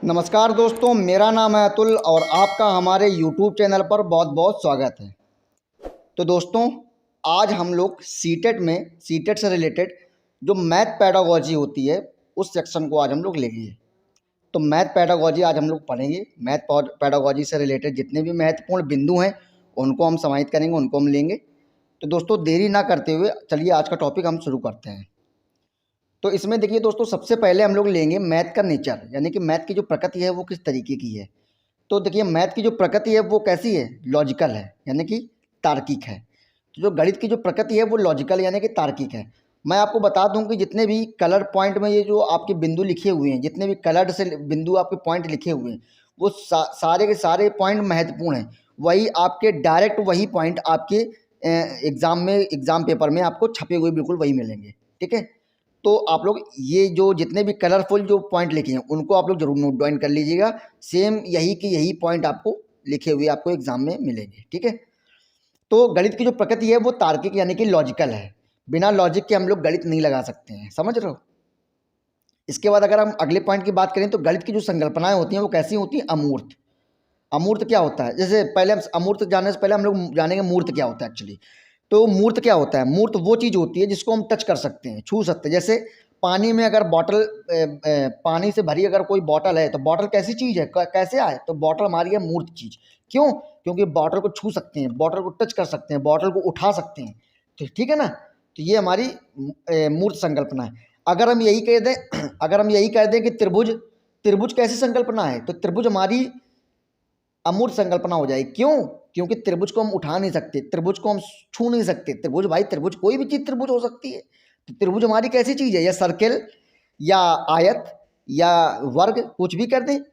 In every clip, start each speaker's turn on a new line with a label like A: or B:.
A: नमस्कार दोस्तों, मेरा नाम है अतुल और आपका हमारे YouTube चैनल पर बहुत बहुत स्वागत है। तो दोस्तों, आज हम लोग सीटेट से रिलेटेड जो मैथ पेडागोजी होती है उस सेक्शन को आज हम लोग लेंगे। तो मैथ पेडागोजी आज हम लोग पढ़ेंगे। मैथ पेडागोजी से रिलेटेड जितने भी महत्वपूर्ण बिंदु हैं उनको हम समाहित करेंगे, उनको हम लेंगे। तो दोस्तों, देरी ना करते हुए चलिए आज का टॉपिक हम शुरू करते हैं। तो इसमें देखिए दोस्तों, सबसे पहले हम लोग लेंगे मैथ का नेचर, यानी कि मैथ की जो प्रकृति है वो किस तरीके की है। तो देखिए, मैथ की जो प्रकृति है वो कैसी है, लॉजिकल है, यानी कि तार्किक है। तो जो गणित की जो प्रकृति है वो लॉजिकल यानी कि तार्किक है। मैं आपको बता दूं कि जितने भी कलर पॉइंट में ये जो आपके बिंदु लिखे हुए हैं, जितने भी कलर्ड से बिंदु आपके पॉइंट लिखे हुए हैं, वो सारे के सारे पॉइंट महत्वपूर्ण हैं। वही आपके डायरेक्ट वही पॉइंट आपके एग्जाम पेपर में आपको छपे हुए बिल्कुल वही मिलेंगे। ठीक है, तो आप लोग ये जो जितने भी कलरफुल जो पॉइंट लिखे हैं उनको आप लोग जरूर नोट डाउन कर लीजिएगा। सेम यही कि यही पॉइंट आपको लिखे हुए आपको एग्जाम में मिलेंगे। ठीक है, तो गणित की जो प्रकृति है वो तार्किक यानी कि लॉजिकल है। बिना लॉजिक के हम लोग गणित नहीं लगा सकते हैं, समझ रहे हो। इसके बाद अगर हम अगले पॉइंट की बात करें तो गणित की जो संकल्पनाएं होती हैं वो कैसी होती हैं, अमूर्त। अमूर्त क्या होता है, जैसे पहले हम अमूर्त जानने से पहले हम लोग जानेंगे मूर्त क्या होता है एक्चुअली। तो मूर्त क्या होता है, मूर्त वो चीज़ होती है जिसको हम टच कर सकते हैं, छू सकते हैं। जैसे पानी में अगर बॉटल पानी से भरी अगर कोई बॉटल है तो बॉटल कैसी चीज़ है, कैसे आए, तो बॉटल हमारी है मूर्त चीज़। क्यों? क्योंकि बॉटल को छू सकते हैं, बॉटल को टच कर सकते हैं, बॉटल को उठा सकते हैं। तो ठीक है ना, तो ये हमारी मूर्त संकल्पना है। अगर हम यही कह दें अगर हम यही कह दें कि त्रिभुज, त्रिभुज कैसी संकल्पना है, तो त्रिभुज हमारी अमूर्त संकल्पना हो जाएगी। क्यों? क्योंकि त्रिभुज को हम उठा नहीं सकते, त्रिभुज को हम छू नहीं सकते। त्रिभुज भाई, त्रिभुज कोई भी चीज़ त्रिभुज हो सकती है। तो त्रिभुज हमारी कैसी चीज़ है, या सर्किल या आयत या वर्ग, कुछ भी कर दें। तो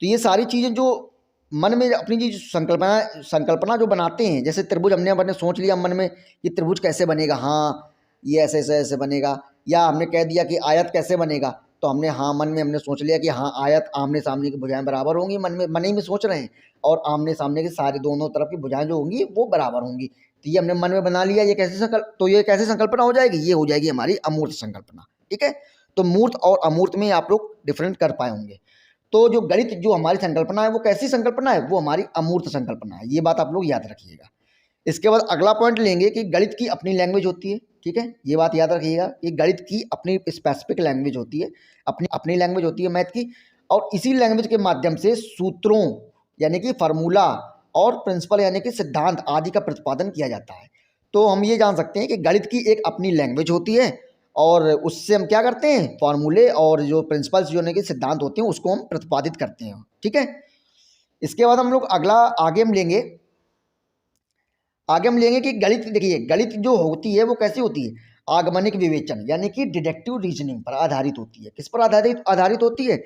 A: ये सारी चीज़ें जो मन में अपनी जी संकल्पना जो बनाते हैं, जैसे त्रिभुज हमने सोच लिया मन में कि त्रिभुज कैसे बनेगा, हाँ ये ऐसे ऐसे ऐसे बनेगा। या हमने कह दिया कि आयत कैसे बनेगा, तो हमने हाँ मन में हमने सोच लिया कि हाँ आयत आमने सामने की भुजाएं बराबर होंगी, मन ही में सोच रहे हैं। और आमने सामने के सारे दोनों तरफ की भुजाएं जो होंगी वो बराबर होंगी। तो ये हमने मन में बना लिया। ये कैसे संकल्पना हो जाएगी, ये हो जाएगी हमारी अमूर्त संकल्पना। ठीक है, तो मूर्त और अमूर्त में आप लोग डिफरेंट कर पाए होंगे। तो जो गणित जो हमारी संकल्पना है वो कैसी संकल्पना है, वो हमारी अमूर्त संकल्पना है। ये बात आप लोग याद रखिएगा। इसके बाद अगला पॉइंट लेंगे कि गणित की अपनी लैंग्वेज होती है। ठीक है, ये बात याद रखिएगा कि गणित की अपनी स्पेसिफिक लैंग्वेज होती है, अपनी अपनी लैंग्वेज होती है मैथ की। और इसी लैंग्वेज के माध्यम से सूत्रों यानी कि फार्मूला और प्रिंसिपल यानी कि सिद्धांत आदि का प्रतिपादन किया जाता है। तो हम ये जान सकते हैं कि गणित की एक अपनी लैंग्वेज होती है और उससे हम क्या करते हैं, फार्मूले और जो प्रिंसिपल्स जो यानी कि सिद्धांत होते हैं उसको हम प्रतिपादित करते हैं। ठीक है, इसके बाद हम लोग आगे हम लेंगे कि गणित, देखिए गणित जो होती है वो कैसी होती है, आगमनिक विवेचन यानी कि डिडक्टिव रीजनिंग पर आधारित होती है। किस पर आधारित होती है,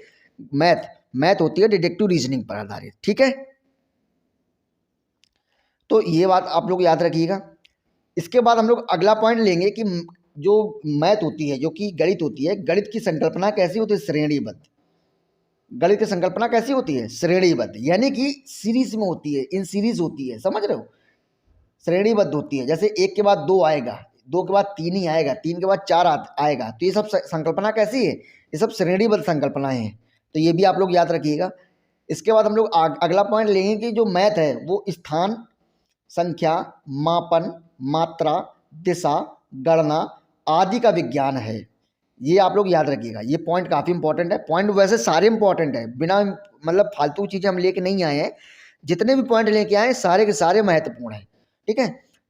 A: मैथ होती है डिडक्टिव रीजनिंग पर आधारित। ठीक है, तो ये बात आप लोग याद रखिएगा। इसके बाद हम लोग अगला पॉइंट लेंगे कि जो मैथ होती है, जो कि गणित होती है, गणित की संकल्पना कैसी होती है, श्रेणीबद्ध। गणित की संकल्पना कैसी होती है, श्रेणीबद्ध, यानी कि सीरीज में होती है, इन सीरीज होती है, समझ रहे हो। श्रेणीबद्ध होती है, जैसे एक के बाद दो आएगा, दो के बाद तीन ही आएगा, तीन के बाद चार आएगा। तो ये सब संकल्पना कैसी है, ये सब श्रेणीबद्ध संकल्पनाएं हैं। तो ये भी आप लोग याद रखिएगा। इसके बाद हम लोग अगला पॉइंट लेंगे कि जो मैथ है वो स्थान, संख्या, मापन, मात्रा, दिशा, गणना आदि का विज्ञान है। ये आप लोग याद रखिएगा, ये पॉइंट काफ़ी इंपॉर्टेंट है। पॉइंट वैसे सारे इंपॉर्टेंट है, बिना मतलब फालतू चीज़ें हम लेके नहीं आए हैं। जितने भी पॉइंट लेके आए सारे के सारे महत्वपूर्ण हैं। ठीक है,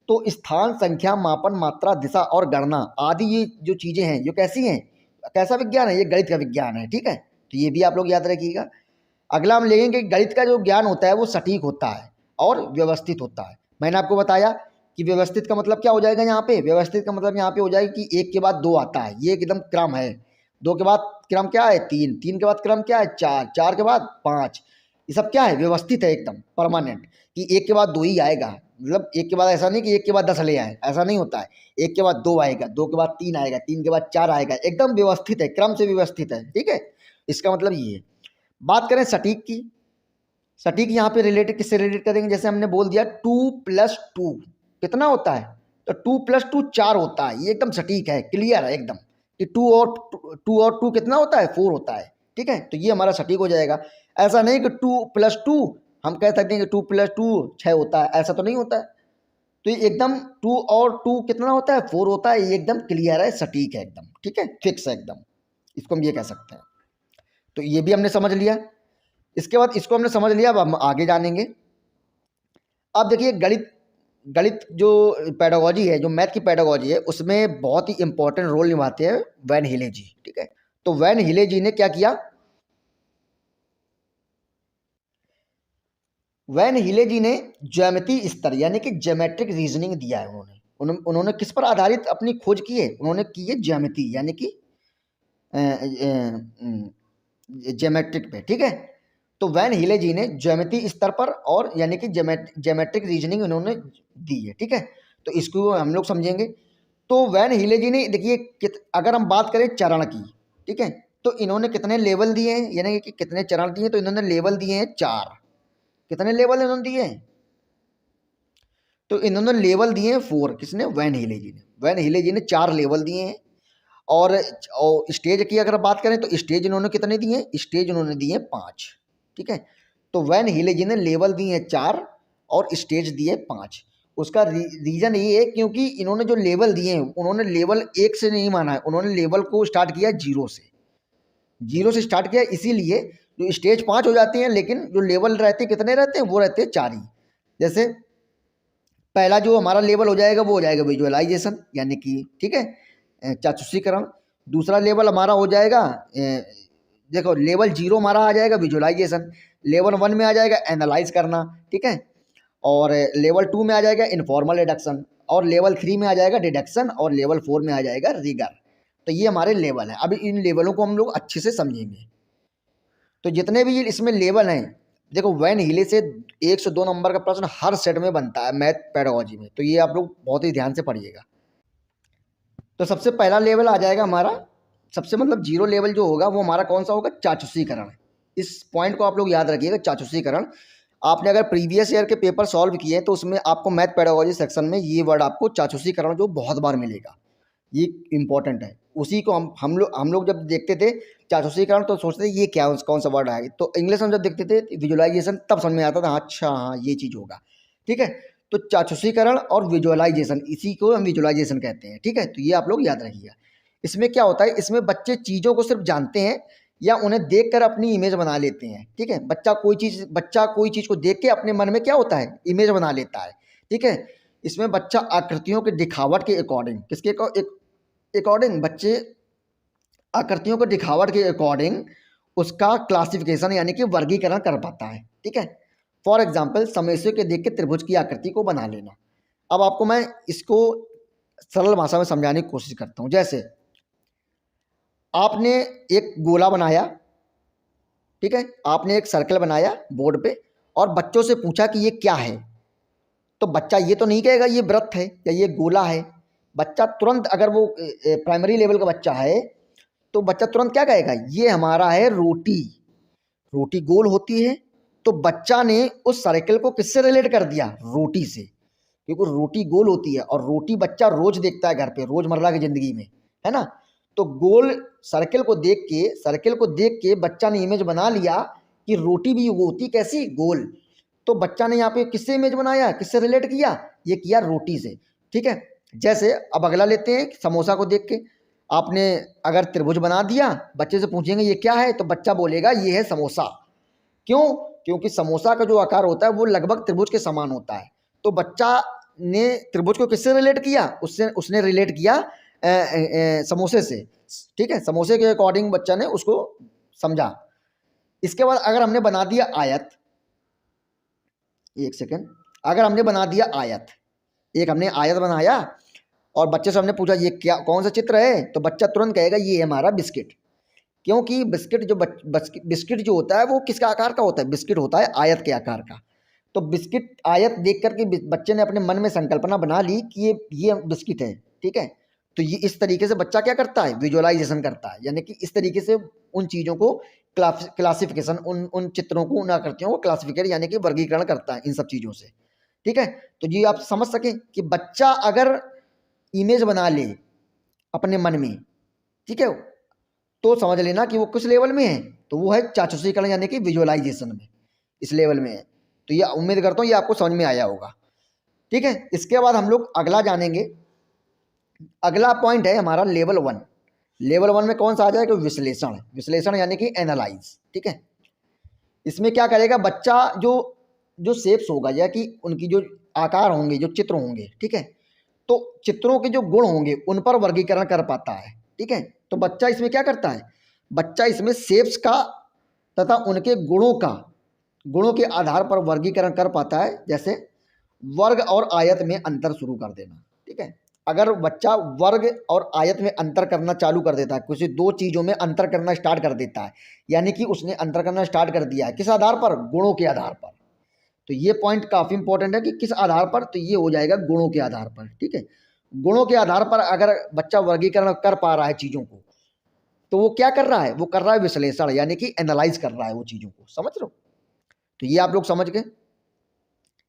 A: तो स्थान, संख्या, मापन, मात्रा, दिशा और गणना आदि ये जो चीज़ें हैं ये कैसी हैं, कैसा विज्ञान है, ये गणित का विज्ञान है। ठीक है, तो ये भी आप लोग याद रखिएगा। अगला हम लेंगे कि गणित का जो ज्ञान होता है वो सटीक होता है और व्यवस्थित होता है। मैंने आपको बताया कि व्यवस्थित का मतलब क्या हो जाएगा, यहाँ पे व्यवस्थित का मतलब यहाँ पे हो जाएगा कि एक के बाद दो आता है, ये एकदम क्रम है। दो के बाद क्रम क्या है, तीन, तीन के बाद क्रम क्या है, चार, चार के बाद पाँच। ये सब क्या है, व्यवस्थित है, एकदम परमानेंट, कि एक के बाद दो ही आएगा। मतलब एक के बाद ऐसा नहीं कि एक के बाद 10 ले आए, ऐसा नहीं होता है। एक के बाद दो आएगा, दो के बाद तीन आएगा, तीन के बाद चार आएगा, एकदम व्यवस्थित है, क्रम से व्यवस्थित है। ठीक है, इसका मतलब ये है। बात करें सटीक की, सटीक यहाँ पे रिलेटेड किससे रिलेट करेंगे, जैसे हमने बोल दिया 2+2 कितना होता है, तो 2+2 4 होता है। ये एकदम सटीक है, क्लियर है एकदम कि टू और टू कितना होता है, 4 होता है। ठीक है, तो ये हमारा सटीक हो जाएगा। ऐसा नहीं कि 2+2 हम कह सकते हैं कि 2+2 6 होता है, ऐसा तो नहीं होता है। तो ये एकदम 2 और 2 कितना होता है, 4 होता है। ये एकदम क्लियर है, सटीक है एकदम, ठीक है, फिक्स है एकदम, इसको हम ये कह सकते हैं। तो ये भी हमने समझ लिया। इसके बाद इसको हमने समझ लिया, अब हम आगे जानेंगे। अब देखिए गणित गणित जो पेडागोजी है, जो मैथ की पेडागोजी है, उसमें बहुत ही इंपॉर्टेंट रोल निभाते हैं वैन हिले जी, ठीक है। तो वैन हिले जी ने क्या किया, वैन हिले जी ने ज्यामिति स्तर यानी कि ज्योमेट्रिक रीजनिंग दिया है। उन्होंने किस पर आधारित अपनी खोज की है, उन्होंने की है ज्यामिति यानी कि ज्योमेट्रिक पे, ठीक है। तो वैन हिले जी ने ज्यामिति स्तर पर और यानी कि ज्योमेट्रिक रीजनिंग उन्होंने दी है, ठीक है। तो इसको हम लोग समझेंगे। तो वैन हिले जी ने देखिए अगर हम बात करें चरण की, ठीक है, तो इन्होंने कितने लेवल दिए हैं, यानी कि कितने चरण दिए, तो इन्होंने लेवल दिए हैं 4। कितने लेवल इन्होंने दिए हैं, तो इन्होंने लेवल दिए हैं 4। किसने, वैन हिले जी ने। वैन हिले जी ने 4 लेवल दिए हैं। और स्टेज की अगर बात करें तो स्टेज इन्होंने कितने दिए, स्टेज इन्होंने दिए 5, ठीक है। तो वैन हिले जी ने लेवल दिए हैं 4 और स्टेज दिए 5। उसका रीजन ये है क्योंकि इन्होंने जो लेवल दिए हैं, उन्होंने लेवल 1 से नहीं माना है, उन्होंने लेवल को स्टार्ट किया 0 से। 0 से स्टार्ट किया, इसीलिए जो स्टेज 5 हो जाती हैं, लेकिन जो लेवल रहते हैं कितने रहते हैं, वो रहते हैं 4 ही। जैसे पहला जो हमारा लेवल हो जाएगा वो हो जाएगा विजुअलाइजेशन यानी कि, ठीक है, चाक्षुषीकरण। दूसरा लेवल हमारा हो जाएगा देखो लेवल 0 हमारा आ जाएगा विजुअलाइजेशन। लेवल 1 में आ जाएगा एनालाइज करना, ठीक है। और लेवल 2 में आ जाएगा इनफॉर्मल डिडक्शन। और लेवल 3 में आ जाएगा डिडक्शन। और लेवल 4 में आ जाएगा रिगर। तो ये हमारे लेवल है। अभी इन लेवलों को हम लोग अच्छे से समझेंगे। तो जितने भी इसमें लेवल हैं, देखो वैन हिले से 1 से 2 नंबर का प्रश्न हर सेट में बनता है मैथ पेडागोजी में, तो ये आप लोग बहुत ही ध्यान से पढ़िएगा। तो सबसे पहला लेवल आ जाएगा हमारा, सबसे मतलब 0 लेवल जो होगा वो हमारा कौन सा होगा, चाक्षुषीकरण। इस पॉइंट को आप लोग याद रखिएगा, चाक्षुषीकरण। आपने अगर प्रीवियस ईयर के पेपर सॉल्व किए हैं तो उसमें आपको मैथ पेडागोजी सेक्शन में ये वर्ड आपको चाक्षुषीकरण जो बहुत बार मिलेगा, ये इंपॉर्टेंट है। उसी को हम लोग जब देखते थे चाक्षुषीकरण तो सोचते थे ये क्या, कौन सा वर्ड है। तो इंग्लिश में जब देखते थे विजुअलाइजेशन तब समझ में आता था, अच्छा हाँ ये चीज़ होगा, ठीक है। तो चाक्षुषीकरण और विजुअलाइजेशन, इसी को हम विजुअलाइजेशन कहते हैं, ठीक है। तो ये आप लोग याद रखिएगा। इसमें क्या होता है, इसमें बच्चे चीज़ों को सिर्फ जानते हैं या उन्हें देखकर अपनी इमेज बना लेते हैं, ठीक है। बच्चा कोई चीज़ को देख के अपने मन में क्या होता है, इमेज बना लेता है, ठीक है। इसमें बच्चा आकृतियों के दिखावट के अकॉर्डिंग, किसके अकॉर्डिंग, बच्चे आकृतियों के दिखावट के अकॉर्डिंग उसका क्लासिफिकेशन यानी कि वर्गीकरण कर पाता है, ठीक है। फॉर एग्जाम्पल समस्या के देख के त्रिभुज की आकृति को बना लेना। अब आपको मैं इसको सरल भाषा में समझाने की कोशिश करता हूँ। जैसे आपने एक गोला बनाया, ठीक है, आपने एक सर्कल बनाया बोर्ड पे और बच्चों से पूछा कि ये क्या है, तो बच्चा ये तो नहीं कहेगा ये वृत्त है या ये गोला है। बच्चा तुरंत, अगर वो प्राइमरी लेवल का बच्चा है तो बच्चा तुरंत क्या कहेगा, ये हमारा है रोटी। रोटी गोल होती है, तो बच्चा ने उस सर्कल को किससे रिलेट कर दिया, रोटी से, क्योंकि रोटी गोल होती है और रोटी बच्चा रोज देखता है घर पे रोजमर्रा की जिंदगी में, है ना। तो गोल सर्कल को देख के बच्चा ने इमेज बना लिया कि रोटी भी होती कैसी, गोल। तो बच्चा ने यहाँ पे किससे इमेज बनाया, किससे रिलेट किया, ये किया रोटी से, ठीक है। जैसे अब अगला लेते हैं, समोसा को देख के आपने अगर त्रिभुज बना दिया, बच्चे से पूछेंगे ये क्या है, तो बच्चा बोलेगा ये है समोसा। क्यों, क्योंकि समोसा का जो आकार होता है वो लगभग त्रिभुज के समान होता है। तो बच्चा ने त्रिभुज को किससे रिलेट किया, उसने रिलेट किया समोसे से, ठीक है। समोसे के अकॉर्डिंग बच्चा ने उसको समझा। इसके बाद अगर हमने बना दिया आयत, एक सेकेंड, अगर हमने बना दिया आयत, एक हमने आयत बनाया और बच्चे से हमने पूछा ये क्या, कौन सा चित्र है, तो बच्चा तुरंत कहेगा ये है हमारा बिस्किट। क्योंकि बिस्किट जो होता है वो किसका आकार का होता है, बिस्किट होता है आयत के आकार का। तो बिस्किट आयत देख करके बच्चे ने अपने मन में संकल्पना बना ली कि ये बिस्किट है, ठीक है। तो ये इस तरीके से बच्चा क्या करता है, विजुअलाइजेशन करता है, यानी कि इस तरीके से उन चीज़ों को क्लासिफिकेशन, उन चित्रों को, उन आकृतियों को क्लासिफिकेट यानी कि वर्गीकरण करता है इन सब चीज़ों से, ठीक है। तो ये आप समझ सकें कि बच्चा अगर इमेज बना ले अपने मन में, ठीक है, तो समझ लेना कि वो किस लेवल में है, तो वो है चाक्षुषीकरण यानी कि विजुअलाइजेशन में, इस लेवल में है। तो ये उम्मीद करता हूँ ये आपको समझ में आया होगा। ठीक है, इसके बाद हम लोग अगला जानेंगे। अगला पॉइंट है हमारा लेवल 1। लेवल 1 में कौन सा आ जाएगा? विश्लेषण। विश्लेषण यानी कि एनालाइज। ठीक है, इसमें क्या करेगा बच्चा, जो जो शेप्स होगा या कि उनकी जो आकार होंगे, जो चित्र होंगे, ठीक है, तो चित्रों के जो गुण होंगे उन पर वर्गीकरण कर पाता है। ठीक है, तो बच्चा इसमें क्या करता है? बच्चा इसमें शेप्स का तथा उनके गुणों के आधार पर वर्गीकरण कर पाता है। जैसे वर्ग और आयत में अंतर शुरू कर देना। ठीक है, अगर बच्चा वर्ग और आयत में अंतर करना चालू कर देता है, किसी दो चीज़ों में अंतर करना स्टार्ट कर देता है, यानी कि उसने अंतर करना स्टार्ट कर दिया है, किस आधार पर? गुणों के आधार पर। तो ये पॉइंट काफ़ी इंपॉर्टेंट है कि किस आधार पर, तो ये हो जाएगा गुणों के आधार पर। ठीक है, गुणों के आधार पर अगर बच्चा वर्गीकरण कर पा रहा है चीज़ों को, तो वो क्या कर रहा है? वो कर रहा है विश्लेषण, यानी कि एनालाइज कर रहा है वो चीज़ों को। समझ रहे हो? तो ये आप लोग समझ गए।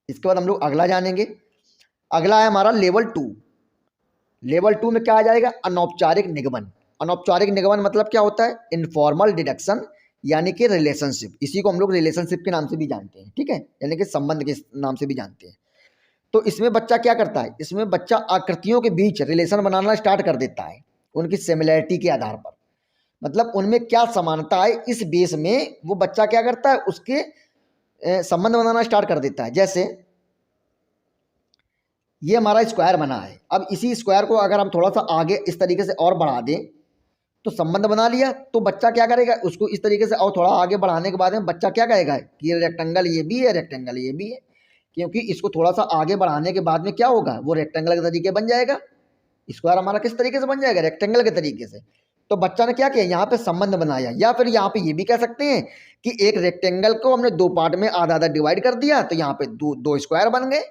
A: इसके बाद हम लोग अगला जानेंगे। अगला है हमारा लेवल 2। लेवल 2 में क्या आ जाएगा? अनौपचारिक निगमन। अनौपचारिक निगमन मतलब क्या होता है? इनफॉर्मल डिडक्शन, यानी कि रिलेशनशिप। इसी को हम लोग रिलेशनशिप के नाम से भी जानते हैं। ठीक है, यानी कि संबंध के नाम से भी जानते हैं। तो इसमें बच्चा क्या करता है? इसमें बच्चा आकृतियों के बीच रिलेशन बनाना स्टार्ट कर देता है, उनकी सिमिलैरिटी के आधार पर। मतलब उनमें क्या समानता है, इस बेस में वो बच्चा क्या करता है? उसके संबंध बनाना स्टार्ट कर देता है। जैसे ये हमारा स्क्वायर बना है, अब इसी स्क्वायर को अगर हम थोड़ा सा आगे इस तरीके से और बढ़ा दें, तो संबंध बना लिया, तो बच्चा क्या करेगा? उसको इस तरीके से और थोड़ा आगे बढ़ाने के बाद में बच्चा क्या कहेगा कि ये रेक्टेंगल ये भी है, रेक्टेंगल ये भी है। क्योंकि इसको थोड़ा सा आगे बढ़ाने के बाद में क्या होगा? वो रेक्टेंगल के तरीके बन जाएगा। स्क्वायर हमारा किस तरीके से बन जाएगा? रेक्टेंगल के तरीके से। तो बच्चा ने क्या किया? यहाँ पे संबंध बनाया। या फिर यहाँ पे ये भी कह सकते हैं कि एक रेक्टेंगल को हमने दो पार्ट में आधा आधा डिवाइड कर दिया, तो यहाँ पे दो स्क्वायर बन गए।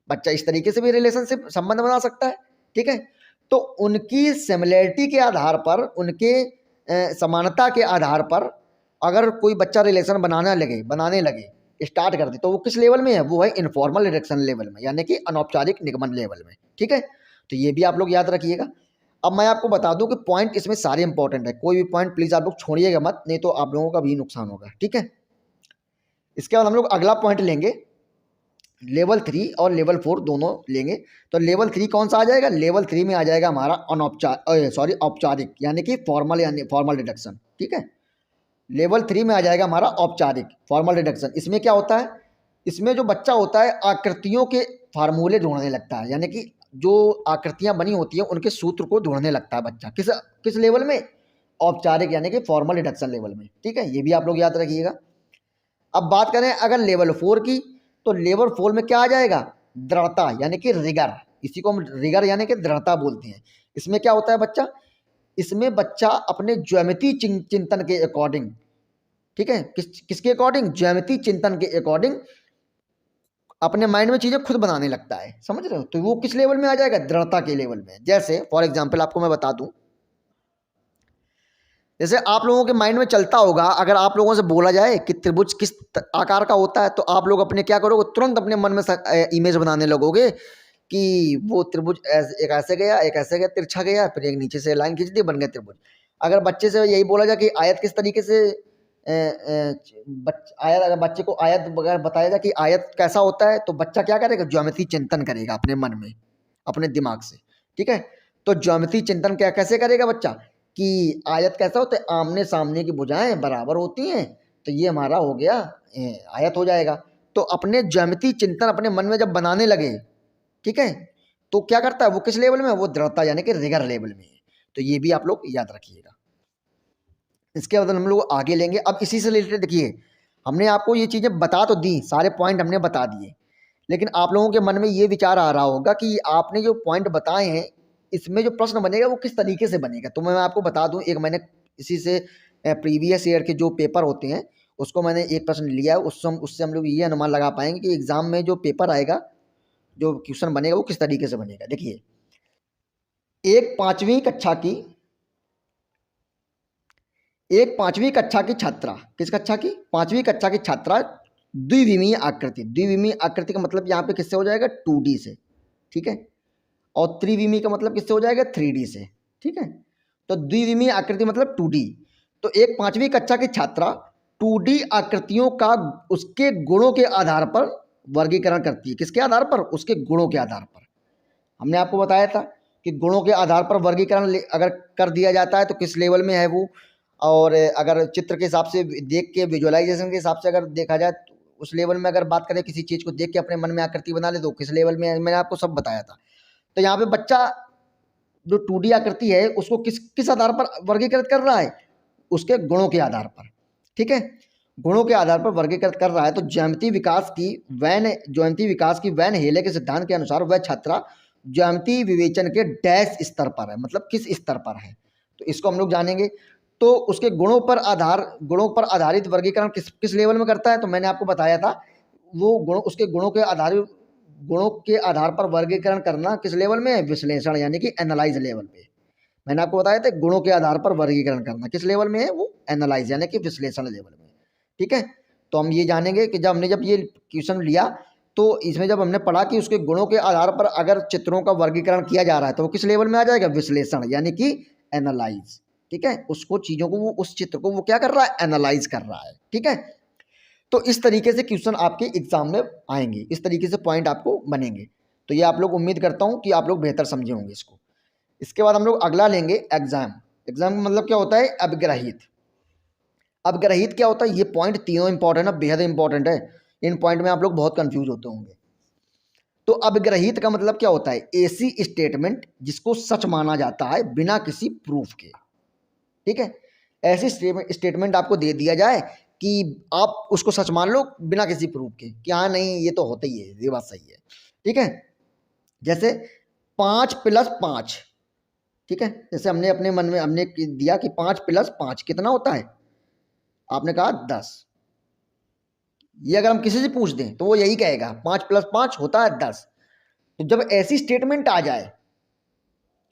A: बच्चा इस तरीके से भी रिलेशनशिप संबंध बना सकता है। ठीक है, तो उनकी सिमिलैरिटी के आधार पर, उनके समानता के आधार पर अगर कोई बच्चा रिलेशन बनाने लगे स्टार्ट कर दे, तो वो किस लेवल में है? वो है इनफॉर्मल रिडक्शन लेवल में, यानी कि अनौपचारिक निगमन लेवल में। ठीक है, तो ये भी आप लोग याद रखिएगा। अब मैं आपको बता दूं कि पॉइंट इसमें सारे इंपॉर्टेंट है, कोई भी पॉइंट प्लीज़ आप लोग छोड़िएगा मत, नहीं तो आप लोगों का भी नुकसान होगा। ठीक है, इसके बाद हम लोग अगला पॉइंट लेंगे, लेवल 3 और लेवल 4 दोनों लेंगे। तो लेवल 3 कौन सा आ जाएगा? लेवल 3 में आ जाएगा हमारा औपचारिक, यानी कि फॉर्मल डिडक्शन। ठीक है, लेवल 3 में आ जाएगा हमारा औपचारिक फॉर्मल डिडक्शन। इसमें क्या होता है? इसमें जो बच्चा होता है आकृतियों के फार्मूले ढूंढने लगता है, यानी कि जो आकृतियां बनी होती हैं उनके सूत्र को ढूंढने लगता है बच्चा। किस किस लेवल में? औपचारिक, यानी कि फॉर्मल डिडक्शन लेवल में। ठीक है, ये भी आप लोग याद रखिएगा। अब बात करें अगर लेवल 4 की, तो लेवल 4 में क्या आ जाएगा? दृढ़ता, यानी कि रिगर। इसी को हम रिगर यानी कि दृढ़ता बोलते हैं। इसमें क्या होता है बच्चा? इसमें बच्चा अपने ज्यामिति चिंतन के अकॉर्डिंग, ठीक है, किसके अकॉर्डिंग? ज्यामिति चिंतन के अकॉर्डिंग अपने माइंड में चीजें खुद बनाने लगता है। समझ रहे हो? तो वो किस लेवल में आ जाएगा? दृढ़ता के लेवल में। जैसे फॉर एग्जाम्पल आपको मैं बता दूं, जैसे आप लोगों के माइंड में चलता होगा, अगर आप लोगों से बोला जाए कि त्रिभुज किस आकार का होता है, तो आप लोग अपने क्या करोगे? तुरंत अपने मन में इमेज बनाने लगोगे कि वो त्रिभुज एक ऐसे गया, एक ऐसे गया, तिरछा गया, फिर एक नीचे से लाइन खींच दी, बन गया त्रिभुज। अगर बच्चे से यही बोला जाए कि आयत किस तरीके से आयत, अगर बच्चे को आयत वगैरह बताया जाए कि आयत कैसा होता है, तो बच्चा क्या करेगा? ज्योमेट्री चिंतन करेगा अपने मन में, अपने दिमाग से। ठीक है, तो ज्योमेट्री चिंतन क्या कैसे करेगा बच्चा कि आयत कैसा होता है? आमने सामने की भुजाएं बराबर होती हैं, तो ये हमारा हो गया आयत हो जाएगा। तो अपने ज्यामिति चिंतन अपने मन में जब बनाने लगे, ठीक है, तो क्या करता है? वो किस लेवल में? वो दृढ़ता यानी कि रिगर लेवल में है। तो ये भी आप लोग याद रखिएगा। इसके बाद हम लोग आगे लेंगे। अब इसी से रिलेटेड देखिए, हमने आपको ये चीज़ें बता तो दी, सारे पॉइंट हमने बता दिए, लेकिन आप लोगों के मन में ये विचार आ रहा होगा कि आपने जो पॉइंट बताए हैं, इसमें जो प्रश्न बनेगा वो किस तरीके से बनेगा। तो मैं आपको बता दूं, एक मैंने इसी से प्रीवियस ईयर के जो पेपर होते हैं उसको मैंने एक प्रश्न लिया है, उससे हम लोग ये अनुमान लगा पाएंगे कि एग्जाम में जो पेपर आएगा, जो क्वेश्चन बनेगा वो किस तरीके से बनेगा। देखिए, एक पांचवी कक्षा की छात्रा, किस कक्षा की? पांचवी कक्षा की छात्रा द्विविमीय आकृति का मतलब यहाँ पे किससे हो जाएगा? 2D से। ठीक है, और त्रिविमीय का मतलब किससे हो जाएगा? 3D से। ठीक है, तो द्विविमीय आकृति मतलब 2D। तो एक 5वीं कक्षा की छात्रा 2D आकृतियों का उसके गुणों के आधार पर वर्गीकरण करती है। किसके आधार पर? उसके गुणों के आधार पर। हमने आपको बताया था कि गुणों के आधार पर वर्गीकरण अगर कर दिया जाता है तो किस लेवल में है वो, और अगर चित्र के हिसाब से देख के, विजुअलाइजेशन के हिसाब से अगर देखा जाए तो उस लेवल में अगर बात करें, किसी चीज़ को देख के अपने मन में आकृति बना ले तो किस लेवल में है, मैंने आपको सब बताया था। तो यहाँ पे बच्चा जो 2D आकृति है उसको किस किस आधार पर वर्गीकृत कर रहा है? उसके गुणों के आधार पर। ठीक है, गुणों के आधार पर वर्गीकृत कर रहा है। तो ज्यामितीय विकास की वैन हेले के सिद्धांत के अनुसार वह छात्रा ज्यामितीय विवेचन के डैश स्तर पर है, मतलब किस स्तर पर है, तो इसको हम लोग जानेंगे। तो उसके गुणों पर आधारित वर्गीकरण किस लेवल में करता है, तो मैंने आपको बताया था वो उसके गुणों के आधार पर वर्गीकरण करना किस लेवल में है? विश्लेषण यानी कि एनालाइज लेवल पे। मैंने आपको बताया था गुणों के आधार पर वर्गीकरण करना किस लेवल में है? वो एनालाइज यानी कि विश्लेषण लेवल में। ठीक है, तो हम ये जानेंगे कि जब ये क्वेश्चन लिया तो इसमें जब हमने पढ़ा कि उसके गुणों के आधार पर अगर चित्रों का वर्गीकरण किया जा रहा है तो वो किस लेवल में आ जाएगा? विश्लेषण यानी कि एनालाइज। ठीक है, उसको चीज़ों को उस चित्र को वो क्या कर रहा है? एनालाइज कर रहा है। ठीक है, तो इस तरीके से क्वेश्चन आपके एग्जाम में आएंगे, इस तरीके से पॉइंट आपको बनेंगे। तो ये आप लोग, उम्मीद करता हूँ कि आप लोग बेहतर समझे होंगे इसको। इसके बाद हम लोग अगला लेंगे एग्जाम। एग्जाम का मतलब क्या होता है? अभिग्रहित। अभिग्रहित क्या होता है? ये पॉइंट तीनों इंपॉर्टेंट है, बेहद इंपॉर्टेंट है। इन पॉइंट में आप लोग बहुत कंफ्यूज होते होंगे। तो अभिग्रहित का मतलब क्या होता है? ऐसी स्टेटमेंट जिसको सच माना जाता है बिना किसी प्रूफ के। ठीक है, ऐसी स्टेटमेंट आपको दे दिया जाए कि आप उसको सच मान लो बिना किसी प्रूफ के कि हाँ नहीं ये तो होता ही है, ये बात सही है। ठीक है, जैसे 5+5। ठीक है, जैसे हमने अपने मन में हमने दिया कि 5+5 कितना होता है? आपने कहा 10। ये अगर हम किसी से पूछ दें तो वो यही कहेगा 5+5 होता है 10। तो जब ऐसी स्टेटमेंट आ जाए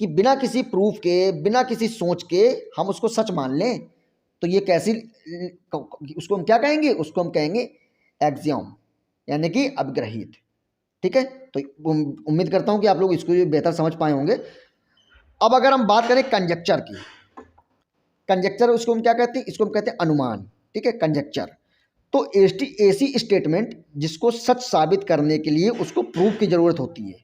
A: कि बिना किसी प्रूफ के, बिना किसी सोच के हम उसको सच मान लें, तो ये कैसी, उसको हम क्या कहेंगे? उसको हम कहेंगे एक्सियम यानी कि अभिग्रहित। ठीक है, तो उम्मीद करता हूं कि आप लोग इसको बेहतर समझ पाए होंगे। अब अगर हम बात करें कंजक्चर की, कंजक्चर उसको हम क्या कहते हैं? इसको हम कहते हैं अनुमान। ठीक है, कंजक्चर। तो ऐसी स्टेटमेंट जिसको सच साबित करने के लिए उसको प्रूफ की जरूरत होती है।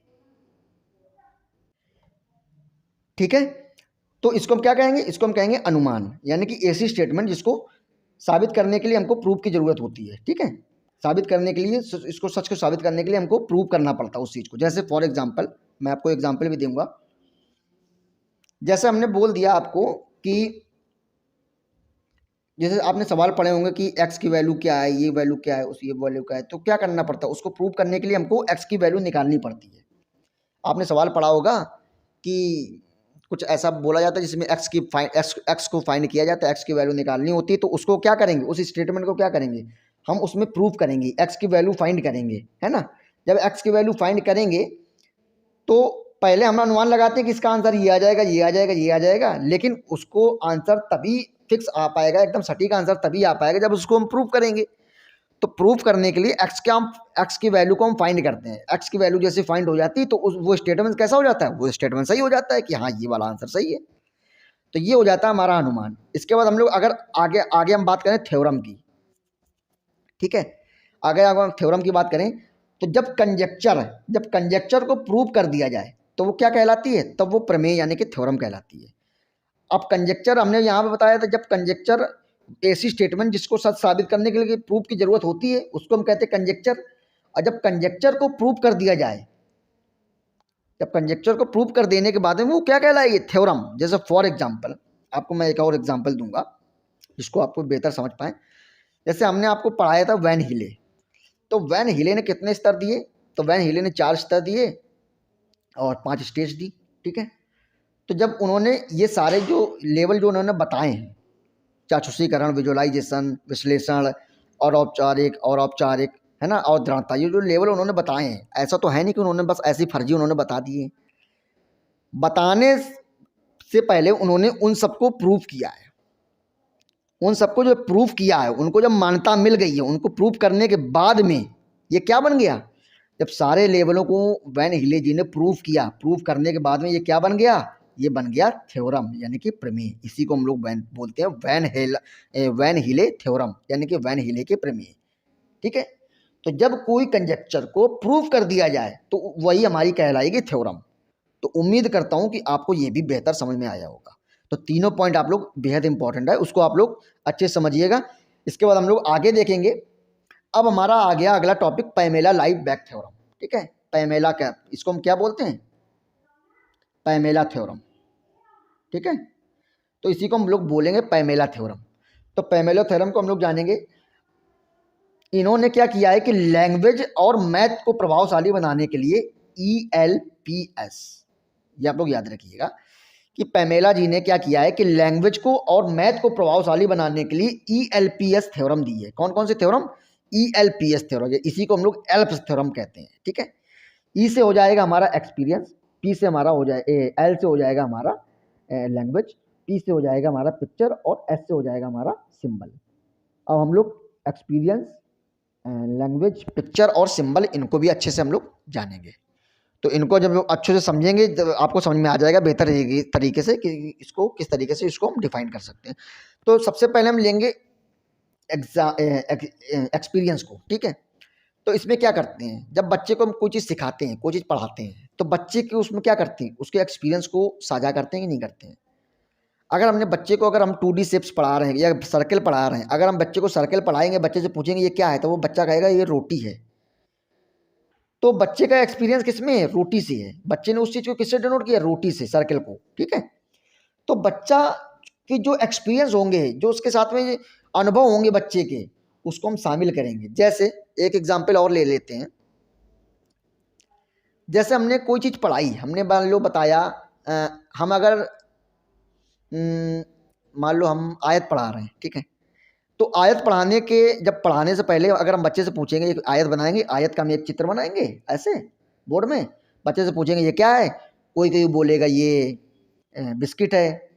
A: ठीक है, तो इसको हम क्या कहेंगे? इसको हम कहेंगे अनुमान, यानी कि ऐसी स्टेटमेंट जिसको साबित करने के लिए हमको प्रूफ की जरूरत होती है। ठीक है, साबित करने के लिए, इसको सच को साबित करने के लिए हमको प्रूव करना पड़ता है उस चीज को। जैसे फॉर एग्जाम्पल, मैं आपको एग्जाम्पल भी दूंगा। जैसे हमने बोल दिया आपको कि जैसे आपने सवाल पढ़े होंगे कि x की वैल्यू क्या है, ये वैल्यू क्या है, उस ये वैल्यू क्या है, तो क्या करना पड़ता है? उसको प्रूव करने के लिए हमको x की वैल्यू निकालनी पड़ती है। आपने सवाल पढ़ा होगा कि कुछ ऐसा बोला जाता है जिसमें x को फाइंड किया जाता है, x की वैल्यू निकालनी होती है। तो उसको क्या करेंगे? उस स्टेटमेंट को क्या करेंगे? हम उसमें प्रूव करेंगे, x की वैल्यू फाइंड करेंगे, है ना। जब x की वैल्यू फाइंड करेंगे तो पहले हम अनुमान लगाते हैं कि इसका आंसर ये आ जाएगा, ये आ जाएगा, ये आ जाएगा, लेकिन उसको आंसर तभी फिक्स आ पाएगा, एकदम सटीक आंसर तभी आ पाएगा जब उसको हम प्रूव करेंगे। तो प्रूव करने के लिए एक्स की वैल्यू को हम फाइंड करते हैं। एक्स की वैल्यू जैसे फाइंड हो जाती है तो वो स्टेटमेंट कैसा हो जाता है? वो स्टेटमेंट सही हो जाता है कि हाँ ये वाला आंसर सही है। तो ये हो जाता है हमारा अनुमान। इसके बाद हम लोग अगर आगे आगे हम बात करें थ्योरम की। ठीक है, आगे अगर हम थ्योरम की बात करें तो जब कंजक्चर को प्रूव कर दिया जाए तो वो क्या कहलाती है? तब वो प्रमेय यानी कि थ्योरम कहलाती है। अब कंजक्चर हमने यहाँ पे बताया था, जब कंजक्चर ऐसी स्टेटमेंट जिसको सच साबित करने के लिए प्रूफ की जरूरत होती है उसको हम कहते हैं कंजक्चर। और जब कंजक्चर को प्रूव कर दिया जाए, जब कंजक्चर को प्रूव कर देने के बाद में वो क्या कहलाएगी? थ्योरम। जैसे फॉर एग्जाम्पल, आपको मैं एक और एग्जाम्पल दूंगा जिसको आपको बेहतर समझ पाए। जैसे हमने आपको पढ़ाया था वैन हीले। तो वैन हीले ने कितने स्तर दिए? तो वैन हीले ने 4 स्तर दिए और 5 स्टेज दी। ठीक है, तो जब उन्होंने ये सारे जो लेवल जो उन्होंने बताए हैं, चाक्षुषीकरण, विजुअलाइजेशन, विश्लेषण और औपचारिक, है ना, और दृढ़ता, ये जो लेवल उन्होंने बताए हैं, ऐसा तो है नहीं कि उन्होंने बस ऐसी फर्जी उन्होंने बता दिए। बताने से पहले उन्होंने उन सबको प्रूफ किया है। उन सबको जो प्रूफ किया है, उनको जब मान्यता मिल गई है, उनको प्रूफ करने के बाद में ये क्या बन गया? जब सारे लेवलों को वैन हीले जी ने प्रूफ किया, प्रूफ करने के बाद में ये क्या बन गया? ये बन गया थ्योरम यानी कि प्रमेय। इसी को हम लोग बोलते हैं वैन हीले थ्योरम यानी कि वैन हीले के प्रमेय। ठीक है, तो जब कोई कंजेक्चर को प्रूव कर दिया जाए तो वही हमारी कहलाएगी थ्योरम। तो उम्मीद करता हूं कि आपको ये भी बेहतर समझ में आया होगा। तो तीनों पॉइंट आप लोग बेहद इंपॉर्टेंट है, उसको आप लोग अच्छे से समझिएगा। इसके बाद हम लोग आगे देखेंगे। अब हमारा आ गया अगला topic Pamela live back theorem. ठीक है, पैमेला क्या, इसको हम क्या बोलते हैं, पैमेला थ्योरम। ठीक है, तो इसी को हम लोग बोलेंगे पैमेला थ्योरम। तो पैमेला थ्योरम को हम लोग जानेंगे। इन्होंने क्या किया है कि लैंग्वेज और मैथ को प्रभावशाली बनाने के लिए ELPS, ये आप लोग याद रखिएगा कि पैमेला जी ने क्या किया है कि लैंग्वेज को और मैथ को प्रभावशाली बनाने के लिए ELPS थ्योरम दी है। कौन कौन से थ्योरम, ELPS थ्योरम, इसी को हम लोग एल्प्स थ्योरम कहते हैं। ठीक है, ई से हो जाएगा हमारा एक्सपीरियंस, पी से हमारा हो जाए एल से हो जाएगा हमारा लैंग्वेज, पी से हो जाएगा हमारा पिक्चर और एस से हो जाएगा हमारा सिंबल। अब हम लोग एक्सपीरियंस, लैंग्वेज, पिक्चर और सिंबल इनको भी अच्छे से हम लोग जानेंगे। तो इनको जब लोग अच्छे से समझेंगे जब आपको समझ में आ जाएगा बेहतर तरीके से कि इसको किस तरीके से इसको हम डिफाइन कर सकते हैं। तो सबसे पहले हम लेंगे एक्सपीरियंस को। ठीक है, तो इसमें क्या करते हैं, जब बच्चे को हम कोई चीज़ सिखाते हैं, कोई चीज़ पढ़ाते हैं, तो बच्चे की उसमें क्या करते हैं, उसके एक्सपीरियंस को साझा करते हैं कि नहीं करते हैं। अगर हमने बच्चे को, अगर हम 2D शेप्स पढ़ा रहे हैं या सर्कल पढ़ा रहे हैं, अगर हम बच्चे को सर्कल पढ़ाएंगे, बच्चे से पूछेंगे ये क्या है, तो वो बच्चा कहेगा ये रोटी है। तो बच्चे का एक्सपीरियंस किसमें है, रोटी से है। बच्चे ने उस चीज़ को किससे डिनोट किया, रोटी से, सर्कल को। ठीक है, तो बच्चा के जो एक्सपीरियंस होंगे, जो उसके साथ में अनुभव होंगे बच्चे के, उसको हम शामिल करेंगे। जैसे एक एग्जाम्पल और ले लेते हैं। जैसे हमने कोई चीज़ पढ़ाई, हमने मान लो बताया, हम अगर मान लो हम आयत पढ़ा रहे हैं। ठीक है, तो आयत पढ़ाने के, जब पढ़ाने से पहले अगर हम बच्चे से पूछेंगे एक आयत बनाएंगे, आयत का हम एक चित्र बनाएंगे ऐसे बोर्ड में, बच्चे से पूछेंगे ये क्या है, कोई कोई बोलेगा ये बिस्किट है,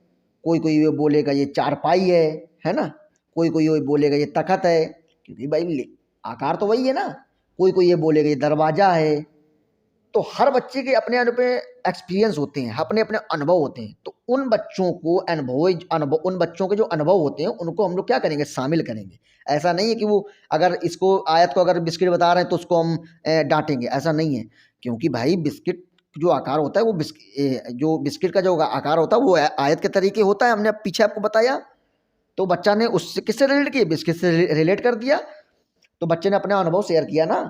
A: कोई कोई ये बोलेगा ये चारपाई है ना, कोई कोई ये बोलेगा ये तखत है, क्योंकि भाई आकार तो वही है ना, कोई कोई ये बोलेगा ये दरवाजा है। तो हर बच्चे के अपने अपने एक्सपीरियंस होते हैं, अपने अपने अनुभव होते हैं। तो उन बच्चों को उन बच्चों के जो अनुभव होते हैं उनको हम लोग क्या करेंगे, शामिल करेंगे। ऐसा नहीं है कि वो अगर इसको आयत को अगर बिस्किट बता रहे हैं तो उसको हम डांटेंगे, ऐसा नहीं है। क्योंकि भाई बिस्किट जो आकार होता है वो जो बिस्किट का जो आकार होता है वो आयत के तरीके होता है, हमने पीछे आपको बताया। तो बच्चा ने उससे किससे रिलेट किया, बिस्किट से रिलेट कर दिया, तो बच्चे ने अपना अनुभव शेयर किया ना।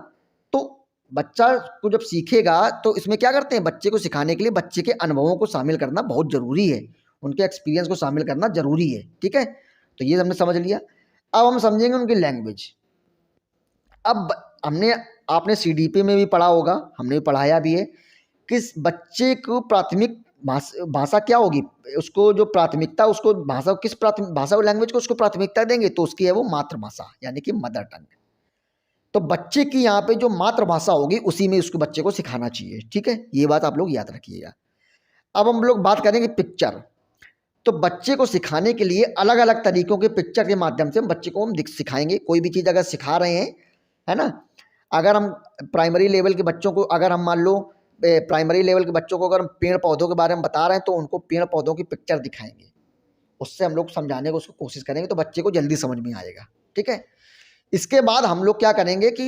A: तो बच्चा को जब सीखेगा तो इसमें क्या करते हैं, बच्चे को सिखाने के लिए बच्चे के अनुभवों को शामिल करना बहुत ज़रूरी है, उनके एक्सपीरियंस को शामिल करना ज़रूरी है। ठीक है, तो ये हमने समझ लिया। अब हम समझेंगे उनकी लैंग्वेज। अब आपने CDP में भी पढ़ा होगा, हमने भी पढ़ाया भी है, किस बच्चे को प्राथमिक भाषा क्या होगी, उसको जो प्राथमिकता, उसको भाषा, किस भाषा और लैंग्वेज को उसको प्राथमिकता देंगे, तो उसकी है वो मातृभाषा यानी कि मदर टंग। तो बच्चे की यहाँ पे जो मातृभाषा होगी उसी में उसको बच्चे को सिखाना चाहिए। ठीक है, ये बात आप लोग याद रखिएगा। अब हम लोग बात करेंगे पिक्चर। तो बच्चे को सिखाने के लिए अलग अलग तरीकों के पिक्चर के माध्यम से हम बच्चे को हम सिखाएंगे। कोई भी चीज़ अगर सिखा रहे हैं, है ना, अगर हम प्राइमरी लेवल के बच्चों को, अगर हम मान लो प्राइमरी लेवल के बच्चों को अगर हम पेड़ पौधों के बारे में बता रहे हैं तो उनको पेड़ पौधों की पिक्चर दिखाएंगे, उससे हम लोग समझाने को उसको कोशिश करेंगे, तो बच्चे को जल्दी समझ में आएगा। ठीक है, इसके बाद हम लोग क्या करेंगे कि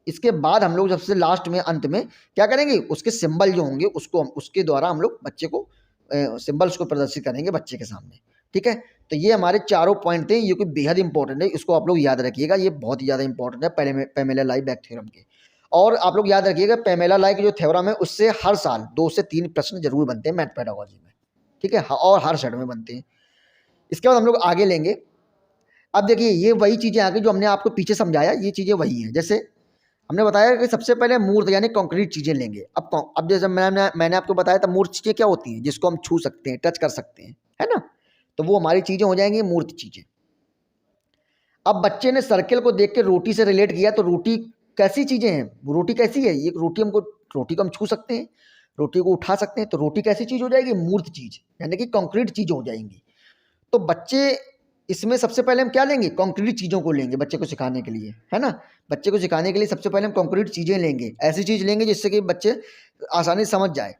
A: इसके बाद हम लोग सबसे लास्ट में, अंत में क्या करेंगे, उसके सिंबल जो होंगे उसको उसके द्वारा हम लोग बच्चे को सिंबल्स को प्रदर्शित करेंगे बच्चे के सामने। ठीक है, तो ये हमारे चारों पॉइंट थे, ये कोई बेहद इंपॉर्टेंट है, इसको आप लोग याद रखिएगा, ये बहुत ही ज़्यादा इंपॉर्टेंट है पैमेला लाई बैक थ्योरम के। और आप लोग याद रखिएगा पैमेला लाई की जो थ्योरम है उससे हर साल 2 से 3 प्रश्न जरूर बनते हैं मैथ पेडागोजी में। ठीक है, और हर सेट में बनते हैं। इसके बाद हम लोग आगे लेंगे। अब देखिए ये वही चीज़ें आ गई जो हमने आपको पीछे समझाया, ये चीज़ें वही हैं। जैसे हमने बताया कि सबसे पहले मूर्त यानी कॉन्क्रीट चीज़ें लेंगे। अब जैसे मैंने आपको बताया था मूर्त चीज़ें क्या होती हैं, जिसको हम छू सकते हैं, टच कर सकते हैं, है ना, तो वो हमारी चीज़ें हो जाएंगी मूर्त चीज़ें। अब बच्चे ने सर्कल को देख के रोटी से रिलेट किया, तो रोटी कैसी चीज़ें हैं, रोटी कैसी है, ये रोटी को हम छू सकते हैं, रोटी को उठा सकते हैं, तो रोटी कैसी चीज़ हो जाएगी, मूर्त चीज़ यानी कि कॉन्क्रीट चीज़ हो जाएंगी। तो बच्चे इसमें सबसे पहले हम क्या लेंगे, कॉन्क्रीट चीज़ों को लेंगे बच्चे को सिखाने के लिए, है ना। बच्चे को सिखाने के लिए सबसे पहले हम कॉन्क्रीट चीज़ें लेंगे, ऐसी चीज़ लेंगे जिससे कि बच्चे आसानी से समझ जाए।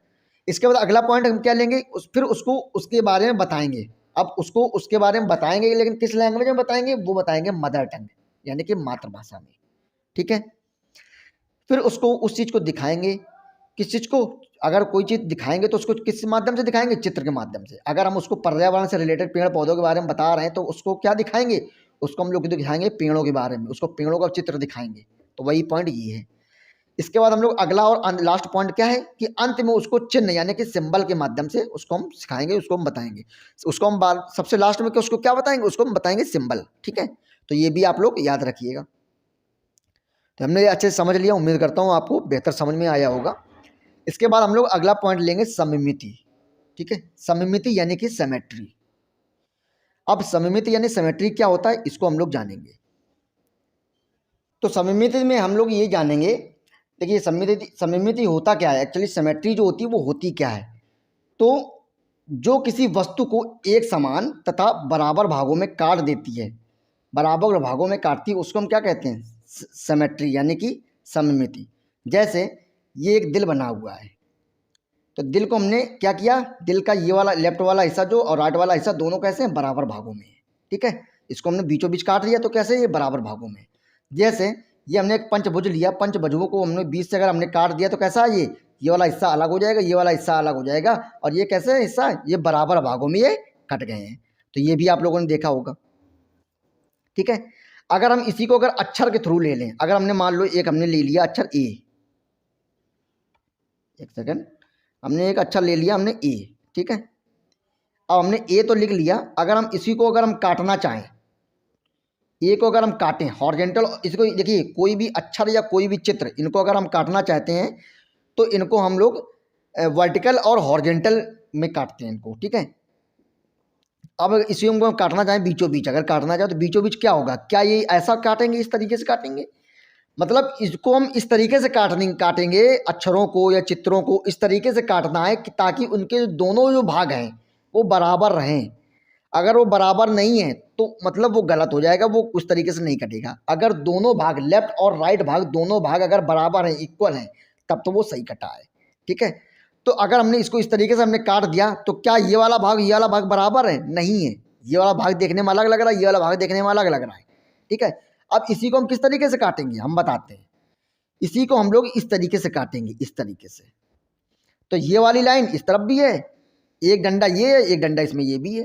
A: इसके बाद अगला पॉइंट हम क्या लेंगे, फिर उसको उसके बारे में बताएंगे। अब उसको उसके बारे में बताएंगे, लेकिन किस लैंग्वेज में बताएंगे, वो बताएंगे मदर टंग यानी कि मातृभाषा में। ठीक है, फिर उसको उस चीज़ को दिखाएंगे। किस चीज़ को, अगर कोई चीज़ दिखाएंगे तो उसको किस माध्यम से दिखाएंगे, चित्र के माध्यम से। अगर हम उसको पर्यावरण से रिलेटेड पेड़ पौधों के बारे में बता रहे हैं तो उसको क्या दिखाएंगे, उसको हम लोग दिखाएंगे पेड़ों के बारे में, उसको पेड़ों का चित्र दिखाएंगे। तो वही पॉइंट ये है। इसके बाद हम लोग अगला और लास्ट पॉइंट क्या है कि अंत में उसको चिन्ह यानी कि सिंबल के माध्यम से उसको हम सिखाएंगे, उसको हम बताएंगे। उसको हम सबसे लास्ट में उसको क्या बताएंगे, उसको हम बताएंगे सिंबल। ठीक है, तो ये भी आप लोग याद रखिएगा। तो हमने ये अच्छे से समझ लिया, उम्मीद करता हूँ आपको बेहतर समझ में आया होगा। इसके बाद हम लोग अगला पॉइंट लेंगे सममिति। ठीक है, सममिति यानी कि सिमेट्री। अब सममिति यानी सिमेट्री क्या होता है, इसको हम लोग जानेंगे। तो सममिति में हम लोग ये जानेंगे, देखिए सममिति होता क्या है, एक्चुअली सिमेट्री जो होती है वो होती क्या है। तो जो किसी वस्तु को एक समान तथा बराबर भागों में काट देती है, बराबर भागों में काटती है, उसको हम क्या कहते हैं, सिमेट्री यानी कि सममिति। जैसे ये एक दिल बना हुआ है, तो दिल को हमने क्या किया, दिल का ये वाला लेफ्ट वाला हिस्सा जो और राइट वाला हिस्सा दोनों कैसे हैं, बराबर भागों में है। ठीक है, इसको हमने बीचों बीच काट दिया तो कैसे, ये बराबर भागों में। जैसे ये हमने एक पंचभुज लिया, पंचभुजों को हमने बीच से अगर हमने काट दिया तो कैसा है, ये वाला हिस्सा अलग हो जाएगा, ये वाला हिस्सा अलग हो जाएगा, और ये कैसे हिस्सा, ये बराबर भागों में ये कट गए हैं। तो ये भी आप लोगों ने देखा होगा। ठीक है, अगर हम इसी को अगर अक्षर के थ्रू ले लें, अगर हमने मान लो एक हमने ले लिया अक्षर ए, एक सेकंड, हमने एक अक्षर ले लिया हमने ए। ठीक है, अब हमने ए तो लिख लिया, अगर हम इसी को अगर हम काटना चाहें, ए को अगर हम काटें हॉरिजॉन्टल, इसको देखिए कोई भी अक्षर या कोई भी चित्र, इनको अगर हम काटना चाहते हैं तो इनको हम लोग वर्टिकल और हॉरिजॉन्टल में काटते हैं इनको। ठीक है, अब इसी को हम काटना चाहें बीचों बीच, अगर काटना चाहें तो बीचों बीच क्या होगा, क्या ये ऐसा काटेंगे, इस तरीके से काटेंगे, मतलब इसको हम इस तरीके से काटेंगे, अक्षरों को या चित्रों को इस तरीके से काटना है कि ताकि उनके दोनों जो भाग हैं वो बराबर रहें। अगर वो बराबर नहीं है तो मतलब वो गलत हो जाएगा, वो उस तरीके से नहीं कटेगा। अगर दोनों भाग लेफ्ट और राइट भाग दोनों भाग अगर बराबर हैं, इक्वल हैं, तब तो वो सही कटा है। ठीक है, तो अगर हमने इसको इस तरीके से हमने काट दिया तो क्या ये वाला भाग बराबर है, नहीं है, ये वाला भाग देखने में अलग लग रहा है, ये वाला भाग देखने में अलग लग रहा है। ठीक है, अब इसी को हम किस तरीके से काटेंगे, हम बताते हैं। इसी को हम लोग इस तरीके से काटेंगे, इस तरीके से। तो ये वाली लाइन इस तरफ भी है, एक डंडा ये है, एक डंडा इसमें ये भी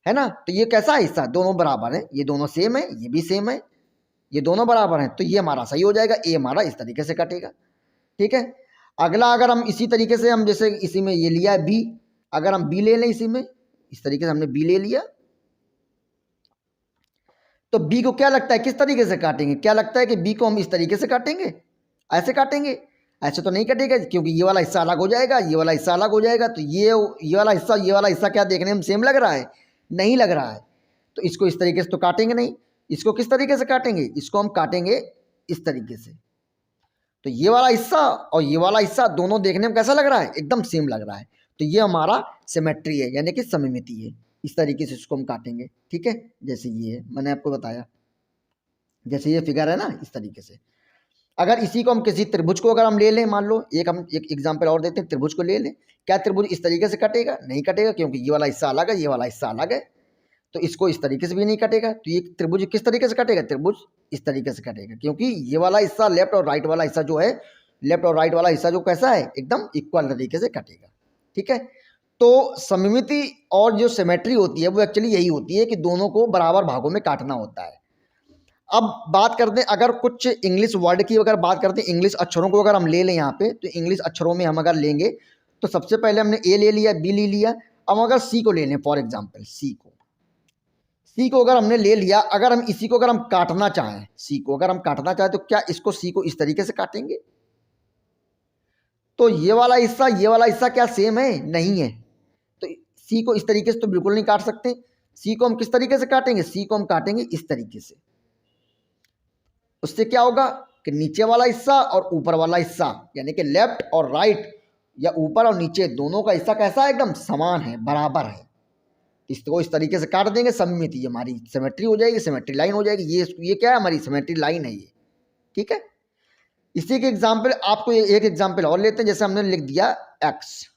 A: है ना। तो ये कैसा हिस्सा, दोनों बराबर है, ये दोनों सेम है, ये भी सेम है, ये दोनों बराबर हैं, तो ये हमारा सही हो जाएगा, ए हमारा इस तरीके से कटेगा। ठीक है, अगला अगर हम इसी तरीके से हम जैसे इसी में ये लिया बी, अगर हम बी ले लें इसी में, इस तरीके से हमने बी ले लिया, तो बी को क्या लगता है किस तरीके से काटेंगे, क्या लगता है कि बी को हम इस तरीके से काटेंगे, ऐसे काटेंगे, ऐसे तो नहीं कटेगा क्योंकि ये वाला हिस्सा अलग हो जाएगा, ये वाला हिस्सा अलग हो जाएगा। तो ये वाला हिस्सा क्या देखने में सेम लग रहा है, नहीं लग रहा है, तो इसको इस तरीके से तो काटेंगे नहीं। इसको किस तरीके से काटेंगे, इसको हम काटेंगे इस तरीके से। तो ये वाला हिस्सा और ये वाला हिस्सा दोनों देखने में कैसा लग रहा है, एकदम सेम लग रहा है, तो ये हमारा सिमेट्री है यानी कि सममिति है। इस तरीके से इसको हम काटेंगे। ठीक है, जैसे ये है, मैंने आपको बताया, जैसे ये फिगर है ना, इस तरीके से। अगर इसी को हम किसी त्रिभुज को अगर हम ले लें, मान लो हम एक एग्जांपल और देते हैं, त्रिभुज को ले लें, क्या त्रिभुज इस तरीके से कटेगा, नहीं कटेगा, क्योंकि ये वाला हिस्सा अलग है, ये वाला हिस्सा अलग है, तो इसको इस तरीके से भी नहीं कटेगा। तो ये त्रिभुज किस तरीके से कटेगा, त्रिभुज इस तरीके से कटेगा, क्योंकि ये वाला हिस्सा लेफ्ट और राइट वाला हिस्सा जो है, लेफ्ट और राइट वाला हिस्सा जो कैसा है, एकदम इक्वल तरीके से कटेगा। ठीक है, तो सममिति और जो सिमेट्री होती है वो एक्चुअली यही होती है कि दोनों को बराबर भागों में काटना होता है। अब बात करते हैं अगर कुछ इंग्लिश वर्ड की, अगर बात करते हैं इंग्लिश अक्षरों को अगर हम ले लें यहाँ पे, तो इंग्लिश अक्षरों में हम अगर लेंगे तो सबसे पहले हमने ए ले लिया, बी ले लिया। अब अगर सी को ले लें, फॉर एग्जाम्पल सी को अगर हमने ले लिया, अगर हम इसी को अगर हम काटना चाहें, सी को अगर हम काटना चाहें तो क्या इसको सी को इस तरीके से काटेंगे, तो ये वाला हिस्सा क्या सेम है, नहीं है, तो सी को इस तरीके से तो बिल्कुल नहीं काट सकते। सी को हम किस तरीके से काटेंगे, सी को हम काटेंगे इस तरीके से। उससे क्या होगा कि नीचे वाला हिस्सा और ऊपर वाला हिस्सा यानी कि लेफ्ट और राइट या ऊपर और नीचे दोनों का हिस्सा कैसा है, एकदम समान है, बराबर है। इसको इस तरीके से काट देंगे, सममिति हमारी सिमेट्री हो जाएगी, सिमेट्री लाइन हो जाएगी। ये क्या है, हमारी सिमेट्री लाइन है ये। ठीक है, इसी के एग्जाम्पल आपको एक एग्जाम्पल और लेते हैं, जैसे हमने लिख दिया एक्स,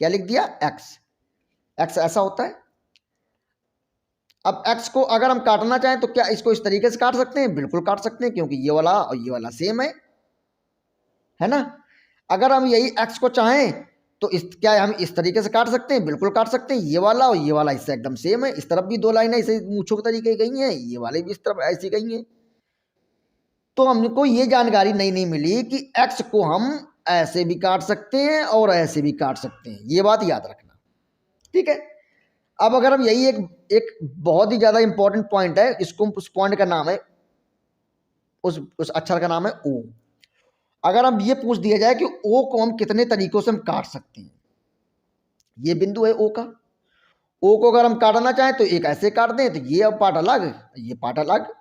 A: क्या लिख दिया, एक्स। एक्स ऐसा होता है। अब एक्स को अगर हम काटना चाहें तो क्या इसको इस तरीके से काट सकते हैं, बिल्कुल काट सकते हैं, क्योंकि ये वाला और ये वाला सेम है ना। अगर हम यही एक्स को चाहें तो इस क्या हम इस तरीके से काट सकते हैं, बिल्कुल काट सकते हैं। ये वाला और ये वाला इससे एकदम सेम है, इस तरफ भी दो लाइनें ऐसे मूछों के तरीके गई हैं, ये वाले भी इस तरफ ऐसी गई हैं। तो हमको ये जानकारी नहीं मिली कि एक्स को हम ऐसे भी काट सकते हैं और ऐसे भी काट सकते हैं, ये बात याद रखना, ठीक है। अब अगर हम यही एक बहुत ही ज्यादा इंपॉर्टेंट पॉइंट है, इसको उस पॉइंट का नाम है, उस अक्षर का नाम है ओ। अगर हम ये पूछ दिया जाए कि ओ को हम कितने तरीकों से हम काट सकते हैं, ये बिंदु है ओ का। ओ को अगर हम काटना चाहें तो एक ऐसे काट दें तो ये पार्ट अलग, ये पार्ट अलग,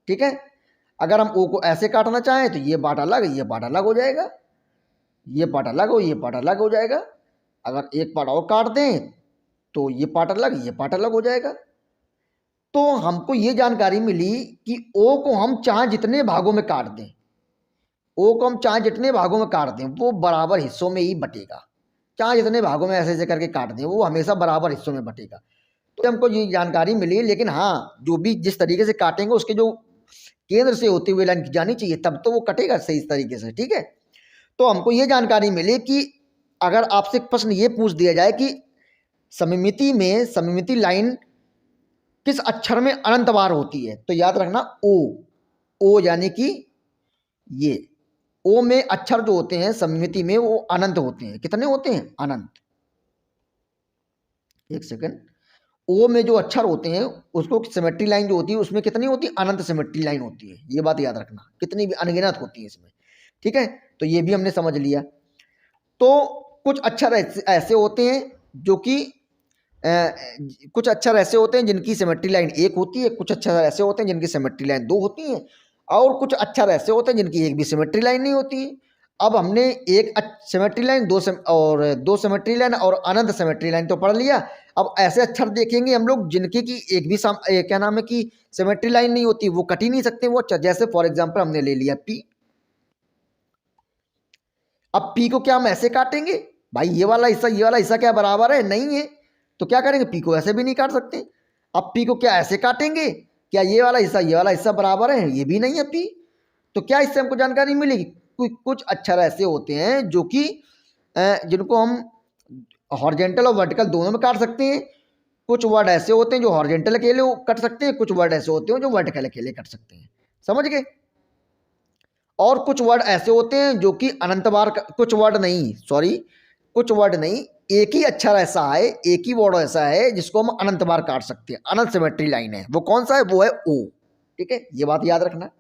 A: ठीक है। अगर हम ओ को ऐसे काटना चाहें तो ये पार्ट अलग, ये पार्ट अलग हो जाएगा, ये पार्ट अलग हो, ये पार्ट अलग हो जाएगा। अगर एक पार्ट और काट दें तो ये पार्ट अलग, ये पार्ट अलग हो जाएगा। तो हमको ये जानकारी मिली कि ओ को हम चाहे जितने भागों में काट दें, ओ को हम चाहे जितने भागों में काट दें वो बराबर हिस्सों में ही बटेगा। चाहे जितने भागों में ऐसे ऐसे करके काट दें वो हमेशा बराबर हिस्सों में बटेगा। तो हमको ये जानकारी मिली, लेकिन हाँ जो भी जिस तरीके से काटेंगे उसके जो केंद्र से होती हुई लाइन जानी चाहिए तब तो वो कटेगा सही तरीके से, ठीक है। तो हमको ये जानकारी मिली कि अगर आपसे प्रश्न ये पूछ दिया जाए कि सममिति में सममिति लाइन किस अक्षर में अनंत बार होती है, तो याद रखना ओ। ओ यानी कि ये ओ में अक्षर जो होते हैं सममिति में वो अनंत होते हैं। कितने होते हैं, अनंत। एक सेकंड, ओ में जो अक्षर होते हैं उसको सिमेट्री लाइन जो होती है उसमें कितनी होती है, अनंत सिमेट्री लाइन होती है। ये बात याद रखना, कितनी भी अनगिनत होती है इसमें, ठीक है। तो ये भी हमने समझ लिया। तो कुछ अक्षर ऐसे होते हैं जो कि कुछ अक्षर ऐसे होते हैं जिनकी सिमेट्री लाइन एक होती है, कुछ अक्षर ऐसे होते हैं जिनकी सिमेट्री लाइन दो होती है, और कुछ अक्षर ऐसे होते हैं जिनकी एक भी सिमेट्री लाइन नहीं होती है। अब हमने एक सिमेट्री लाइन दो सिमेट्री लाइन और अनंत सिमेट्री लाइन तो पढ़ लिया। अब ऐसे अक्षर देखेंगे हम लोग जिनकी की एक भी क्या नाम है कि सिमेट्री लाइन नहीं होती, वो कट ही नहीं सकते वो अक्षर। जैसे फॉर एग्जांपल हमने ले लिया पी। अब पी को क्या हम ऐसे काटेंगे, भाई ये वाला हिस्सा क्या बराबर है, नहीं है। तो क्या करेंगे, पी को ऐसे भी नहीं काट सकते। अब पी को क्या ऐसे काटेंगे, क्या ये वाला हिस्सा बराबर है, ये भी नहीं है पी। तो क्या इससे हमको जानकारी मिलेगी, कुछ अक्षर ऐसे होते हैं जो कि जिनको हम हॉरिजॉन्टल और वर्टिकल दोनों में काट सकते हैं। कुछ वर्ड ऐसे होते हैं जो हॉरिजॉन्टल अकेले कट सकते हैं, कुछ वर्ड ऐसे होते हैं जो वर्टिकल अकेले कट सकते हैं, समझ गए। और कुछ वर्ड ऐसे होते हैं जो कि अनंत बार, कुछ वर्ड नहीं, एक ही अक्षर ऐसा है, एक ही वर्ड ऐसा है जिसको हम अनंत बार काट सकते हैं, अनंत सिमेट्री लाइन है। वो कौन सा है, वो है ओ, ठीक है। ये बात याद रखना।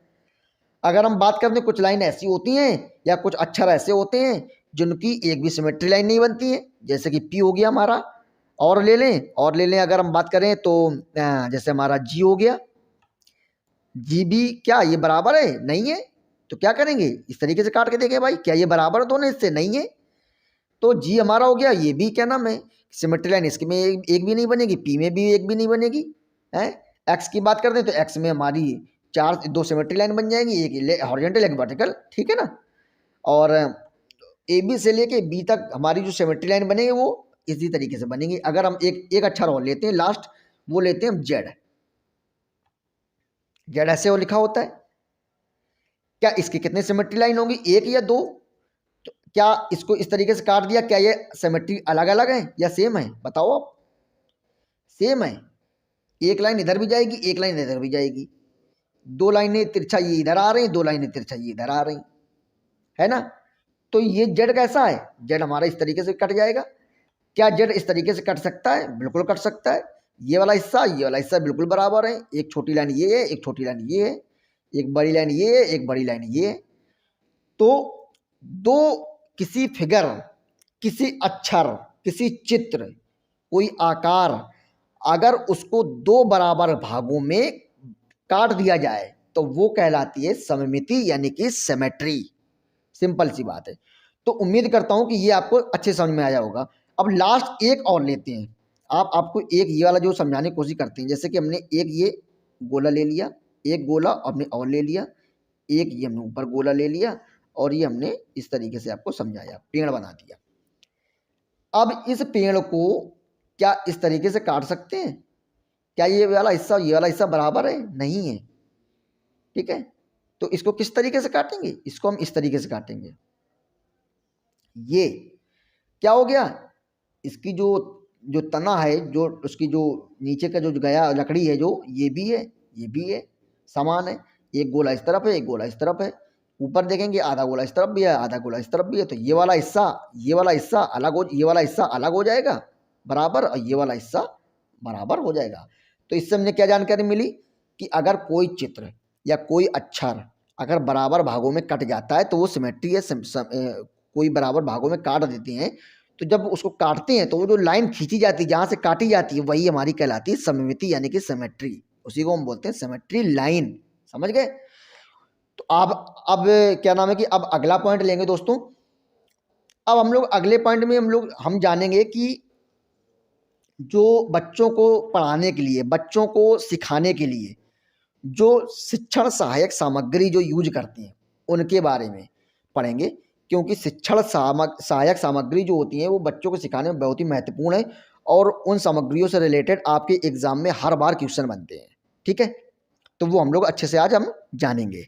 A: अगर हम बात करते हैं कुछ लाइन ऐसी होती हैं या कुछ अक्षर ऐसे होते हैं जिनकी एक भी सिमेट्री लाइन नहीं बनती है, जैसे कि पी हो गया हमारा। और ले लें अगर हम बात करें तो जैसे हमारा जी हो गया, जी भी क्या ये बराबर है, नहीं है। तो क्या करेंगे, इस तरीके से काट के देखें भाई क्या ये बराबर दोनों इससे, नहीं है। तो जी हमारा हो गया, ये भी क्या नाम है सिमेट्री लाइन, इसके में एक भी नहीं बनेगी, पी में भी एक भी नहीं बनेगी है। एक्स की बात करते हैं तो एक्स में हमारी दो सिमेट्री लाइन बन जाएंगी, एक हॉरिजॉन्टल एक वर्टिकल, ठीक है ना। और ए बी से लेके बी तक हमारी जो सिमेट्री लाइन बनेगी वो इसी तरीके से बनेगी। अगर हम एक अक्षर और लेते हैं लास्ट, वो लेते हैं हम जेड। जेड ऐसे वो लिखा होता है। क्या इसकी कितने सिमेट्री लाइन होंगी, एक या दो। तो क्या इसको इस तरीके से काट दिया, क्या ये सिमेट्री अलग अलग है या सेम है, बताओ आप। सेम है, एक लाइन इधर भी जाएगी, एक लाइन इधर भी जाएगी, दो लाइनें तिरछा ये इधर आ रही, दो लाइनें तिरछा ये इधर आ रही, है ना। तो ये जेड कैसा है, जेड हमारा इस तरीके से कट जाएगा। क्या जेड इस तरीके से कट सकता है, बिल्कुल कट सकता है। ये वाला हिस्सा बिल्कुल बराबर है, एक छोटी लाइन ये है, एक छोटी लाइन ये है, एक बड़ी लाइन ये है, एक बड़ी लाइन ये है। तो दो किसी फिगर, किसी अक्षर, किसी चित्र, कोई आकार, अगर उसको दो बराबर भागों में काट दिया जाए तो वो कहलाती है सममिति यानी कि सिमेट्री। सिंपल सी बात है। तो उम्मीद करता हूं कि ये आपको अच्छे समझ में आया होगा। अब लास्ट एक और लेते हैं। आपको एक ये वाला जो समझाने की कोशिश करते हैं, जैसे कि हमने एक ये गोला ले लिया, एक गोला हमने और ले लिया, एक ये हमने ऊपर गोला ले लिया, और ये हमने इस तरीके से आपको समझाया, पेड़ बना दिया। अब इस पेड़ को क्या इस तरीके से काट सकते हैं? क्या ये वाला हिस्सा बराबर है? नहीं है। ठीक है, तो इसको किस तरीके से काटेंगे? इसको हम इस तरीके से काटेंगे। ये क्या हो गया? इसकी जो जो तना है, जो उसकी जो नीचे का जो गया लकड़ी है, जो ये भी है, ये भी है, समान है। एक गोला इस तरफ है, एक गोला इस तरफ है। ऊपर देखेंगे आधा गोला इस तरफ भी है, आधा गोला इस तरफ भी है। तो ये वाला हिस्सा अलग हो, ये वाला हिस्सा अलग हो जाएगा बराबर, और ये वाला हिस्सा बराबर हो जाएगा। तो इससे हमने क्या जानकारी मिली कि अगर कोई चित्र या कोई अक्षर अगर बराबर भागों में कट जाता है तो वो सिमेट्री है। कोई बराबर भागों में काट देते हैं, तो जब उसको काटते हैं तो वो जो लाइन खींची जाती है, जहाँ से काटी जाती है, वही हमारी कहलाती है सममिति यानी कि सिमेट्री। उसी को हम बोलते हैं सिमेट्री लाइन। समझ गए? तो अब क्या नाम है कि अब अगला पॉइंट लेंगे दोस्तों। अब हम लोग अगले पॉइंट में हम जानेंगे कि जो बच्चों को पढ़ाने के लिए, बच्चों को सिखाने के लिए जो शिक्षण सहायक सामग्री जो यूज करते हैं उनके बारे में पढ़ेंगे। क्योंकि शिक्षण सहायक सामग्री जो होती है वो बच्चों को सिखाने में बहुत ही महत्वपूर्ण है, और उन सामग्रियों से रिलेटेड आपके एग्जाम में हर बार क्वेश्चन बनते हैं। ठीक है, तो वो हम लोग अच्छे से आज हम जानेंगे।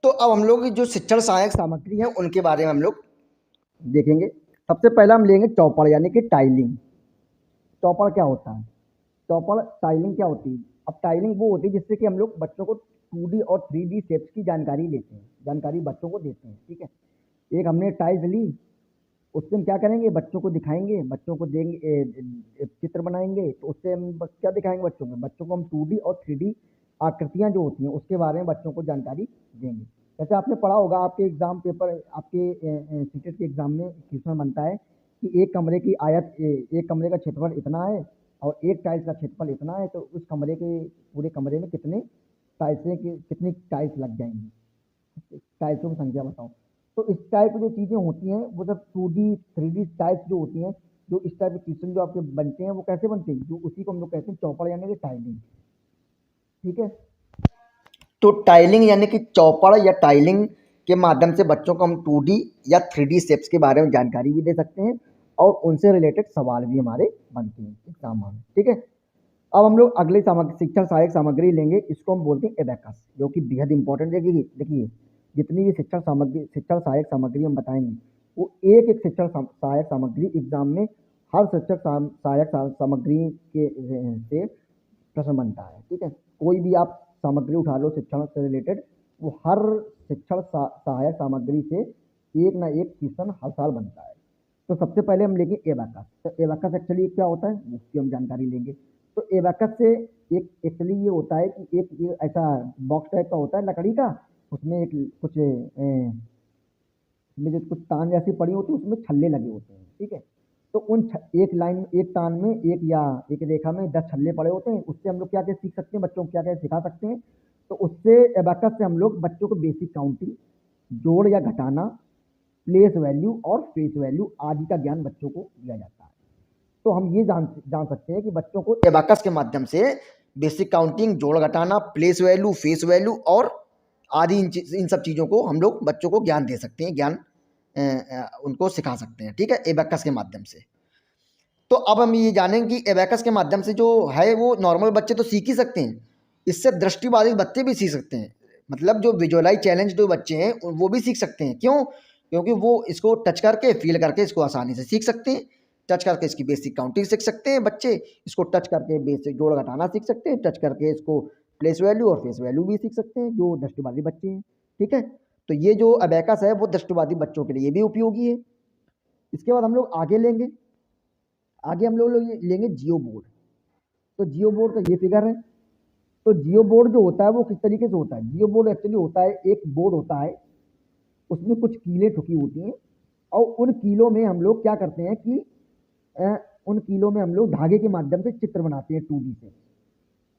A: तो अब हम लोग जो शिक्षण सहायक सामग्री है उनके बारे में हम लोग देखेंगे। सबसे पहला हम लेंगे चौपड़ यानी कि टाइलिंग। चौपड़ क्या होता है? चौपड़ टाइलिंग क्या होती है? अब टाइलिंग वो होती है जिससे कि हम लोग बच्चों को 2D और 3D शेप्स की जानकारी लेते हैं, जानकारी बच्चों को देते हैं। ठीक है, एक हमने टाइल्स ली, उससे हम क्या करेंगे? बच्चों को दिखाएंगे, बच्चों को देंगे, चित्र बनाएंगे। तो उससे हम क्या दिखाएंगे बच्चों को? बच्चों को हम 2D और 3D आकृतियां जो होती हैं उसके बारे में बच्चों को जानकारी देंगे। जैसे आपने पढ़ा होगा, आपके एग्जाम पेपर, आपके सीटेट के एग्जाम में क्वेश्चन बनता है कि एक कमरे की एक कमरे का क्षेत्रफल इतना है और एक टाइल्स का क्षेत्रफल इतना है, तो उस कमरे के पूरे कमरे में कितनी टाइल्स लग जाएंगी, टाइल्सों की संख्या बताओ। तो इस टाइप की जो चीज़ें होती हैं वो जब 2D 3D टाइल्स जो होती हैं, जो इस टाइप के क्वेश्चन जो आपके बनते हैं वो कैसे बनते हैं? जो उसी को हम लोग कहते हैं चौपड़ यानी कि टाइलिंग। ठीक है, तो टाइलिंग यानी कि चौपड़ या टाइलिंग के माध्यम से बच्चों को हम 2D या 3D शेप्स के बारे में जानकारी भी दे सकते हैं, और उनसे रिलेटेड सवाल भी हमारे बनते हैं एग्जाम में। ठीक है, अब हम लोग अगली शिक्षण सहायक सामग्री लेंगे, इसको हम बोलते हैं एबेकस, जो कि बेहद इंपॉर्टेंट है। देखिए, जितनी भी शिक्षण सहायक सामग्री हम बताएंगे, वो एक एक शिक्षण सहायक सामग्री एग्जाम में हर शिक्षक सहायक सामग्री के से प्रश्न बनता है। ठीक है, कोई भी आप सामग्री उठा लो शिक्षण से रिलेटेड, वो हर शिक्षण सहायक सामग्री से एक ना एक क्वेश्चन हर साल बनता है। तो सबसे पहले हम लेंगे एबेकस। तो एबेकस एक्चुअली क्या होता है उसकी हम जानकारी लेंगे। तो एबेकस से एक एक्चुअली ये होता है कि एक ये ऐसा बॉक्स टाइप का होता है लकड़ी का, उसमें एक कुछ में जो कुछ तान जैसी पड़ी होती है, उसमें छल्ले लगे होते हैं। ठीक है, तो एक लाइन, एक तान में, एक रेखा में 10 छल्ले पड़े होते हैं। उससे हम लोग क्या क्या सीख सकते हैं, बच्चों को क्या क्या सिखा सकते हैं? तो उससे एबेकस से हम लोग बच्चों को बेसिक काउंटिंग, जोड़ या घटाना, प्लेस वैल्यू और फेस वैल्यू आदि का ज्ञान बच्चों को दिया जाता है। तो हम ये जान सकते हैं कि बच्चों को एबेकस के माध्यम से बेसिक काउंटिंग, जोड़ घटाना, प्लेस वैल्यू, फेस वैल्यू और आदि इन सब चीज़ों को हम लोग बच्चों को ज्ञान दे सकते हैं, ज्ञान उनको सिखा सकते हैं। ठीक है, एबेकस के माध्यम से। तो अब हम ये जानेंगे कि एबेकस के माध्यम से जो है वो नॉर्मल बच्चे तो सीख ही सकते हैं, इससे दृष्टिबाधित बच्चे भी सीख सकते हैं। मतलब जो विजुअलाइज चैलेंज जो बच्चे हैं वो भी सीख सकते हैं। क्यों? क्योंकि वो इसको टच करके, फील करके इसको आसानी से सीख सकते हैं। टच करके इसकी बेसिक काउंटिंग सीख सकते हैं बच्चे, इसको टच करके बेसिक जोड़ घटाना सीख सकते हैं, टच करके इसको प्लेस वैल्यू और फेस वैल्यू भी सीख सकते हैं जो दृष्टिबाधित बच्चे हैं। ठीक है, तो ये जो अबेकस है वो दृष्टिबाधित बच्चों के लिए भी उपयोगी है। इसके बाद हम लोग आगे लेंगे, आगे हम लोग लेंगे जियो बोर्ड। तो जियो बोर्ड का ये फिगर है। तो जियो बोर्ड जो होता है वो किस तरीके से होता है? जियो बोर्ड एक्चुअली होता है, एक बोर्ड होता है, उसमें कुछ कीलें ठुकी होती हैं, और उन कीलों में हम लोग क्या करते हैं कि उन कीलों में हम लोग धागे के माध्यम से चित्र बनाते हैं 2D से।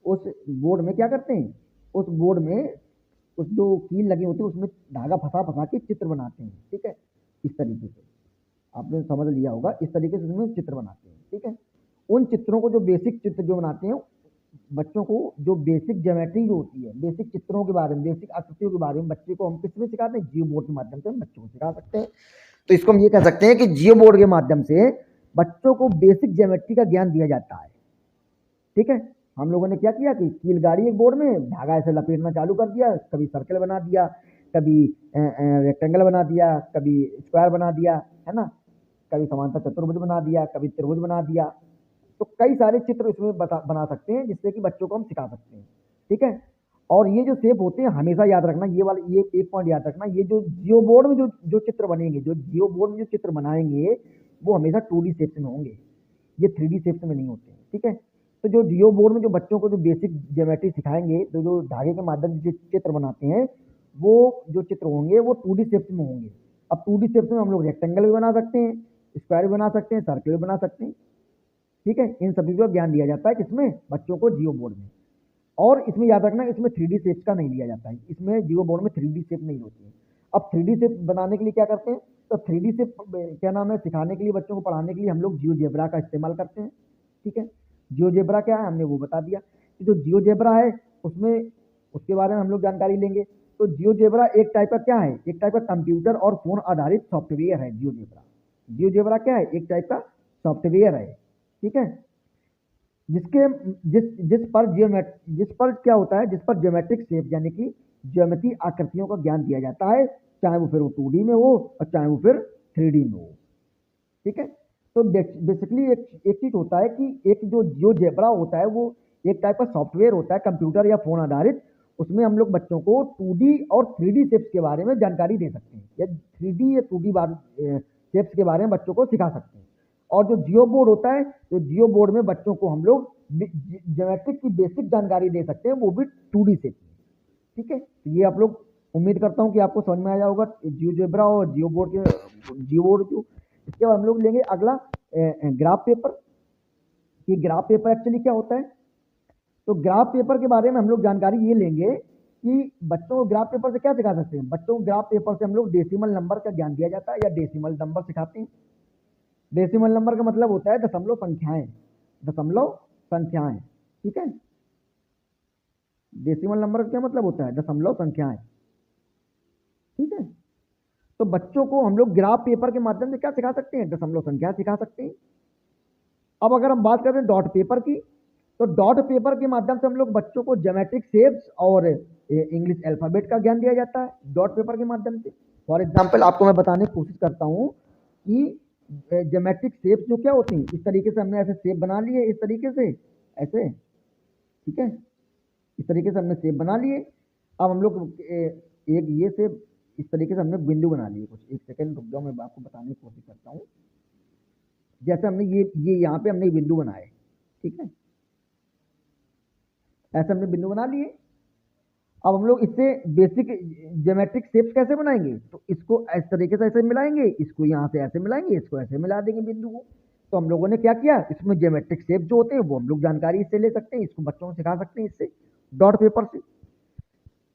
A: उस बोर्ड में क्या करते हैं, उस बोर्ड में उस जो कील लगी होती है उसमें धागा फंसा फंसा के चित्र बनाते हैं। ठीक है, इस तरीके से आपने समझ लिया होगा, इस तरीके से उसमें चित्र बनाते हैं। ठीक है, उन चित्रों को, जो बेसिक चित्र जो बनाते हैं, बच्चों को जो बेसिक ज्योमेट्री जो होती है, बेसिक चित्रों के बारे में, बेसिक आकृतियों के बारे में बच्चे को हम किस में सिखाते हैं? जियो बोर्ड के माध्यम से हम बच्चों को सिखा सकते हैं। तो इसको हम ये कह सकते हैं कि जियो बोर्ड के माध्यम से बच्चों को बेसिक ज्योमेट्री का ज्ञान दिया जाता है। ठीक है, हम लोगों ने क्या किया कि कील गाड़ी एक बोर्ड में, धागा ऐसे लपेटना चालू कर दिया, कभी सर्कल बना दिया, कभी रेक्टेंगल बना दिया, कभी स्क्वायर बना दिया, है ना, कभी समांतर चतुर्भुज बना दिया, कभी त्रिभुज बना दिया। तो कई सारे चित्र इसमें बना सकते हैं जिससे कि बच्चों को हम सिखा सकते हैं। ठीक है, और ये जो शेप होते हैं हमेशा याद रखना, ये वाले ये एक पॉइंट याद रखना, ये जो जियो बोर्ड में जो चित्र बनेंगे, जो जियो बोर्ड में जो चित्र बनाएंगे वो हमेशा 2D शेप्स में होंगे, ये 3D शेप्स में नहीं होते हैं। ठीक है, तो जो जियो बोर्ड में जो बच्चों को जो बेसिक ज्योमेट्री सिखाएंगे, तो जो धागे के माध्यम से चित्र बनाते हैं, वो जो चित्र होंगे वो 2D शेप्स में होंगे। अब 2D शेप्स में हम लोग रेक्टेंगल भी बना सकते हैं, स्क्वायर भी बना सकते हैं, सर्कल भी बना सकते हैं। ठीक है, इन सभी का ज्ञान दिया जाता है किसमें, बच्चों को जियो बोर्ड में। और इसमें याद रखना, इसमें 3D शेप्स का नहीं लिया जाता है, इसमें जियो बोर्ड में 3D शेप नहीं होती है। अब 3D शेप बनाने के लिए क्या करते हैं, तो 3D शेप क्या नाम है, सिखाने के लिए, बच्चों को पढ़ाने के लिए हम लोग जियोजेब्रा का इस्तेमाल करते हैं। ठीक है, जियोजेब्रा क्या है हमने वो बता दिया कि जो जियोजेब्रा है उसमें, उसके बारे में हम लोग जानकारी लेंगे। तो जियोजेब्रा एक टाइप का क्या है, एक टाइप का कंप्यूटर और फोन आधारित सॉफ्टवेयर है जियोजेब्रा। जियोजेब्रा क्या है, एक टाइप का सॉफ्टवेयर है। ठीक है, जिसके जिस पर क्या होता है, जिस पर ज्योमेट्रिक शेप यानी कि ज्योमेट्री आकृतियों का ज्ञान दिया जाता है, चाहे वो फिर वो 2D में हो और चाहे वो फिर 3D में हो। ठीक है, तो बेसिकली एक चीज होता है कि एक जो जियोजेब्रा होता है वो एक टाइप का सॉफ्टवेयर होता है, कंप्यूटर या फोन आधारित। उसमें हम लोग बच्चों को 2D और 3D शेप्स के बारे में जानकारी दे सकते हैं, या 3D या 2D शेप्स के बारे में बच्चों को सिखा सकते हैं। और जो जियो बोर्ड होता है, तो जियो बोर्ड में बच्चों को हम लोग ज्योमेट्रिक की बेसिक जानकारी दे सकते हैं, वो भी 2D शेप में। ठीक है, तो ये आप लोग, उम्मीद करता हूँ कि आपको समझ में आया होगा जियोजेब्रा और जियो बोर्ड के, जियो बोर्ड जो। इसके बाद हम लोग लेंगे अगला ग्राफ पेपर। ये ग्राफ पेपर एक्चुअली क्या होता है, तो ग्राफ पेपर के बारे में हम लोग जानकारी ये लेंगे कि बच्चों को ग्राफ पेपर से क्या सिखा सकते हैं। बच्चों को ग्राफ पेपर से हम लोग डेसिमल नंबर का ज्ञान दिया जाता है, या डेसिमल नंबर सिखाते हैं। डेसिमल नंबर का मतलब होता है दशमलव संख्याएं, दशमलव संख्याएं। ठीक है, डेसिमल नंबर का क्या मतलब होता है, दशमलव संख्याएं। ठीक है, तो बच्चों को हम लोग ग्राफ पेपर के माध्यम से क्या सिखा सकते हैं, दशमलव संख्या सिखा सकते हैं। अब अगर हम बात करें डॉट पेपर की, तो डॉट पेपर के माध्यम से हम लोग बच्चों को ज्योमेट्रिक शेप्स और इंग्लिश अल्फाबेट का ज्ञान दिया जाता है डॉट पेपर के माध्यम से। फॉर एग्जाम्पल आपको मैं बताने की कोशिश करता हूँ कि ज्योमेट्रिक शेप्स जो क्या होती हैं, इस तरीके से हमने ऐसे शेप बना लिए, इस तरीके से ऐसे। ठीक है, इस तरीके से हमने शेप बना लिए। अब हम लोग एक ये शेप, इस तरीके से हमने बिंदु बना लिए कुछ। एक सेकंड रुक जाओ, मैं आपको बताने की कोशिश करता हूँ। जैसे हमने ये यहाँ पे हमने बिंदु बनाए, ठीक है, ऐसे हमने बिंदु बना लिए। अब हम लोग इससे बेसिक ज्योमेट्रिक शेप्स कैसे बनाएंगे, तो इसको इस तरीके से ऐसे मिलाएंगे, इसको यहाँ से ऐसे मिलाएंगे, इसको ऐसे मिला देंगे बिंदु को। तो हम लोगों ने क्या किया, इसमें ज्योमेट्रिक शेप जो होते हैं वो हम लोग जानकारी इससे ले सकते हैं, इसको बच्चों को सिखा सकते हैं इससे, डॉट पेपर से।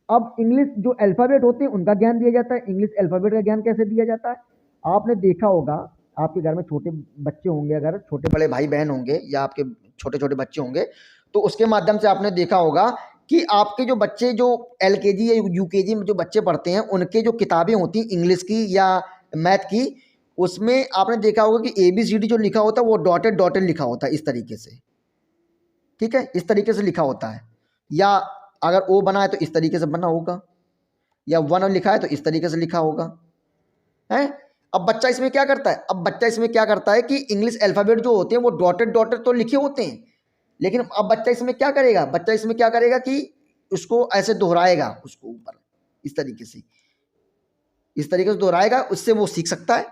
A: अब इंग्लिश जो अल्फाबेट होते हैं उनका ज्ञान दिया जाता है। इंग्लिश अल्फाबेट का ज्ञान कैसे दिया जाता है, आपने देखा होगा, आपके घर में छोटे बच्चे होंगे, अगर छोटे बड़े भाई बहन होंगे या आपके छोटे छोटे बच्चे होंगे, तो उसके माध्यम से आपने देखा होगा कि आपके जो बच्चे जो LKG या UKG में जो बच्चे पढ़ते हैं, उनके जो किताबें होती हैं इंग्लिश की या मैथ की, उसमें आपने देखा होगा कि ABCD जो लिखा होता है वो डॉटेड डॉटेड लिखा होता है, इस तरीके से। ठीक है, इस तरीके से लिखा होता है, या अगर O बना है तो इस तरीके से बना होगा, या 1 लिखा है तो इस तरीके से लिखा होगा है। अब बच्चा इसमें क्या करता है, अब बच्चा इसमें क्या करता है कि इंग्लिश अल्फाबेट जो होते हैं वो डॉटेड डॉटेड तो लिखे होते हैं, लेकिन अब बच्चा इसमें क्या करेगा, बच्चा इसमें क्या करेगा कि उसको ऐसे दोहराएगा, उसको ऊपर इस तरीके से दोहराएगा, उससे वो सीख सकता है।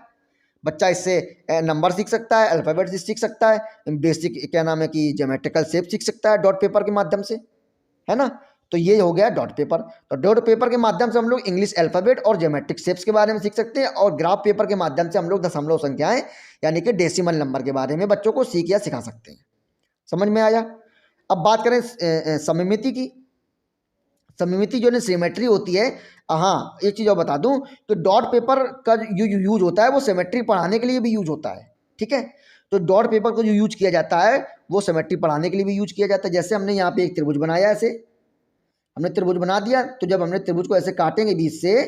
A: बच्चा इससे नंबर सीख सकता है, अल्फाबेट सीख सकता है, बेसिक क्या नाम है कि ज्योमेट्रिकल शेप सीख सकता है डॉट पेपर के माध्यम से, है ना। तो ये हो गया डॉट पेपर। तो डॉट पेपर के माध्यम से हम लोग इंग्लिश अल्फाबेट और ज्योमेट्रिक शेप्स के बारे में सीख सकते हैं, और ग्राफ पेपर के माध्यम से हम लोग दशमलव संख्याएं यानी कि डेसिमल नंबर के बारे में बच्चों को सीख या सिखा सकते हैं। समझ में आया। अब बात करें सममिति की। सममिति जो है सिमेट्री होती है। हाँ, एक चीज़ और बता दूं तो डॉट पेपर का जो यूज होता है वो सिमेट्री पढ़ाने के लिए भी यूज होता है। ठीक है, तो डॉट पेपर को जो यूज किया जाता है वो सिमेट्री पढ़ाने के लिए भी यूज किया जाता है। जैसे हमने यहाँ पे एक त्रिभुज बनाया, ऐसे हमने त्रिभुज बना दिया, तो जब हमने त्रिभुज को ऐसे काटेंगे बीच से,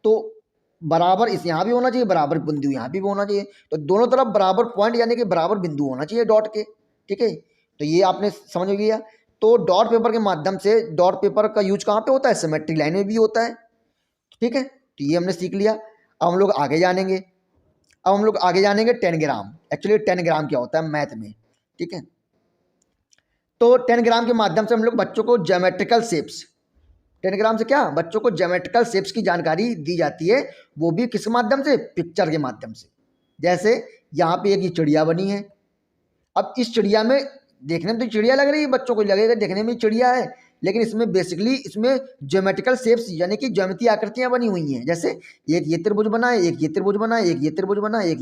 A: तो बराबर इस यहाँ भी होना चाहिए, बराबर बिंदु यहाँ भी होना चाहिए, तो दोनों तरफ बराबर पॉइंट यानी कि बराबर बिंदु होना चाहिए डॉट के। ठीक है, तो ये आपने समझ लिया। तो डॉट पेपर के माध्यम से, डॉट पेपर का यूज कहाँ पे होता है, सिमेट्रिक लाइन में भी होता है। ठीक है, तो ये हमने सीख लिया। अब हम लोग आगे जानेंगे। अब हम लोग आगे जानेंगे 10 ग्राम। एक्चुअली 10 ग्राम क्या होता है मैथ में। ठीक है, तो 10 ग्राम के माध्यम से हम लोग बच्चों को ज्योमेट्रिकल शेप्स, 10 ग्राम से क्या बच्चों को ज्योमेट्रिकल शेप्स की जानकारी दी जाती है, वो भी किस माध्यम से, पिक्चर के माध्यम से। जैसे यहाँ पे एक ये चिड़िया बनी है। अब इस चिड़िया में देखने में तो चिड़िया लग रही है, बच्चों को लगेगा देखने में चिड़िया है, लेकिन इसमें बेसिकली इसमें ज्योमेट्रिकल शेप्स यानी कि ज्यामितीय आकृतियां बनी हुई हैं। जैसे एक ये त्रिभुज बना है, एक ये त्रिभुज बना है, एक ये त्रिभुज बना है, एक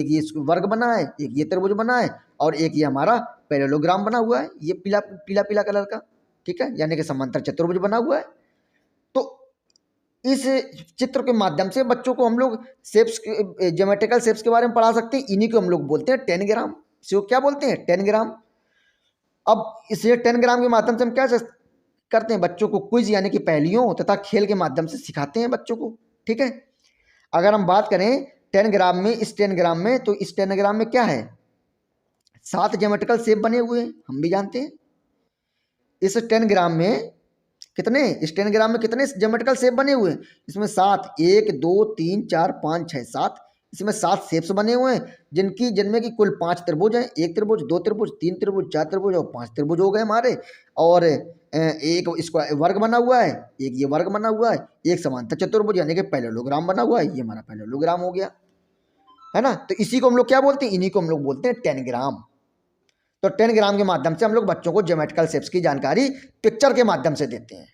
A: ये वर्ग बना है, एक ये त्रिभुज बना है, और एक ये हमारा पैरेललोग्राम बना हुआ है, ये पीला पीला पीला कलर का। ठीक है, यानी कि समांतर चतुर्भुज बना हुआ है। तो इस चित्र के माध्यम से बच्चों को हम लोग शेप्स, ज्योमेट्रिकल शेप्स के बारे में पढ़ा सकते हैं। इन्हीं को हम लोग बोलते हैं 10 ग्राम। इसको क्या बोलते हैं, 10 ग्राम। अब इसे 10 ग्राम के माध्यम से हम क्या करते हैं, बच्चों को क्विज यानी कि पहेलियों तथा खेल के माध्यम से सिखाते हैं बच्चों को। ठीक है, अगर हम बात करें 10 ग्राम में, इस 10 ग्राम में, तो इस 10 ग्राम में क्या है, 7 ज्योमेट्रिकल शेप बने हुए हैं, हम भी जानते हैं। इस 10 ग्राम में कितने, इस 10 ग्राम में कितने ज्योमेट्रिकल शेप बने हुए हैं, इसमें 7, 1 2 3 4 5 6 7, इसमें 7 शेप्स बने हुए हैं, जिनमें कि कुल 5 त्रिभुज हैं, 1 त्रिभुज, 2 त्रिभुज, 3 त्रिभुज, 4 त्रिभुज और 5 त्रिभुज हो गए हमारे। और एक इसका वर्ग बना हुआ है, एक ये वर्ग बना हुआ है, एक समांतर चतुर्भुज यानी कि पैरेललोग्राम बना हुआ है, ये हमारा पैरेललोग्राम हो गया, है ना। तो इसी को हम लोग क्या बोलते हैं, इन्हीं को हम लोग बोलते हैं 10 ग्राम। तो 10 ग्राम के माध्यम से हम लोग बच्चों को ज्योमेट्रिकल शेप्स की जानकारी पिक्चर के माध्यम से देते हैं।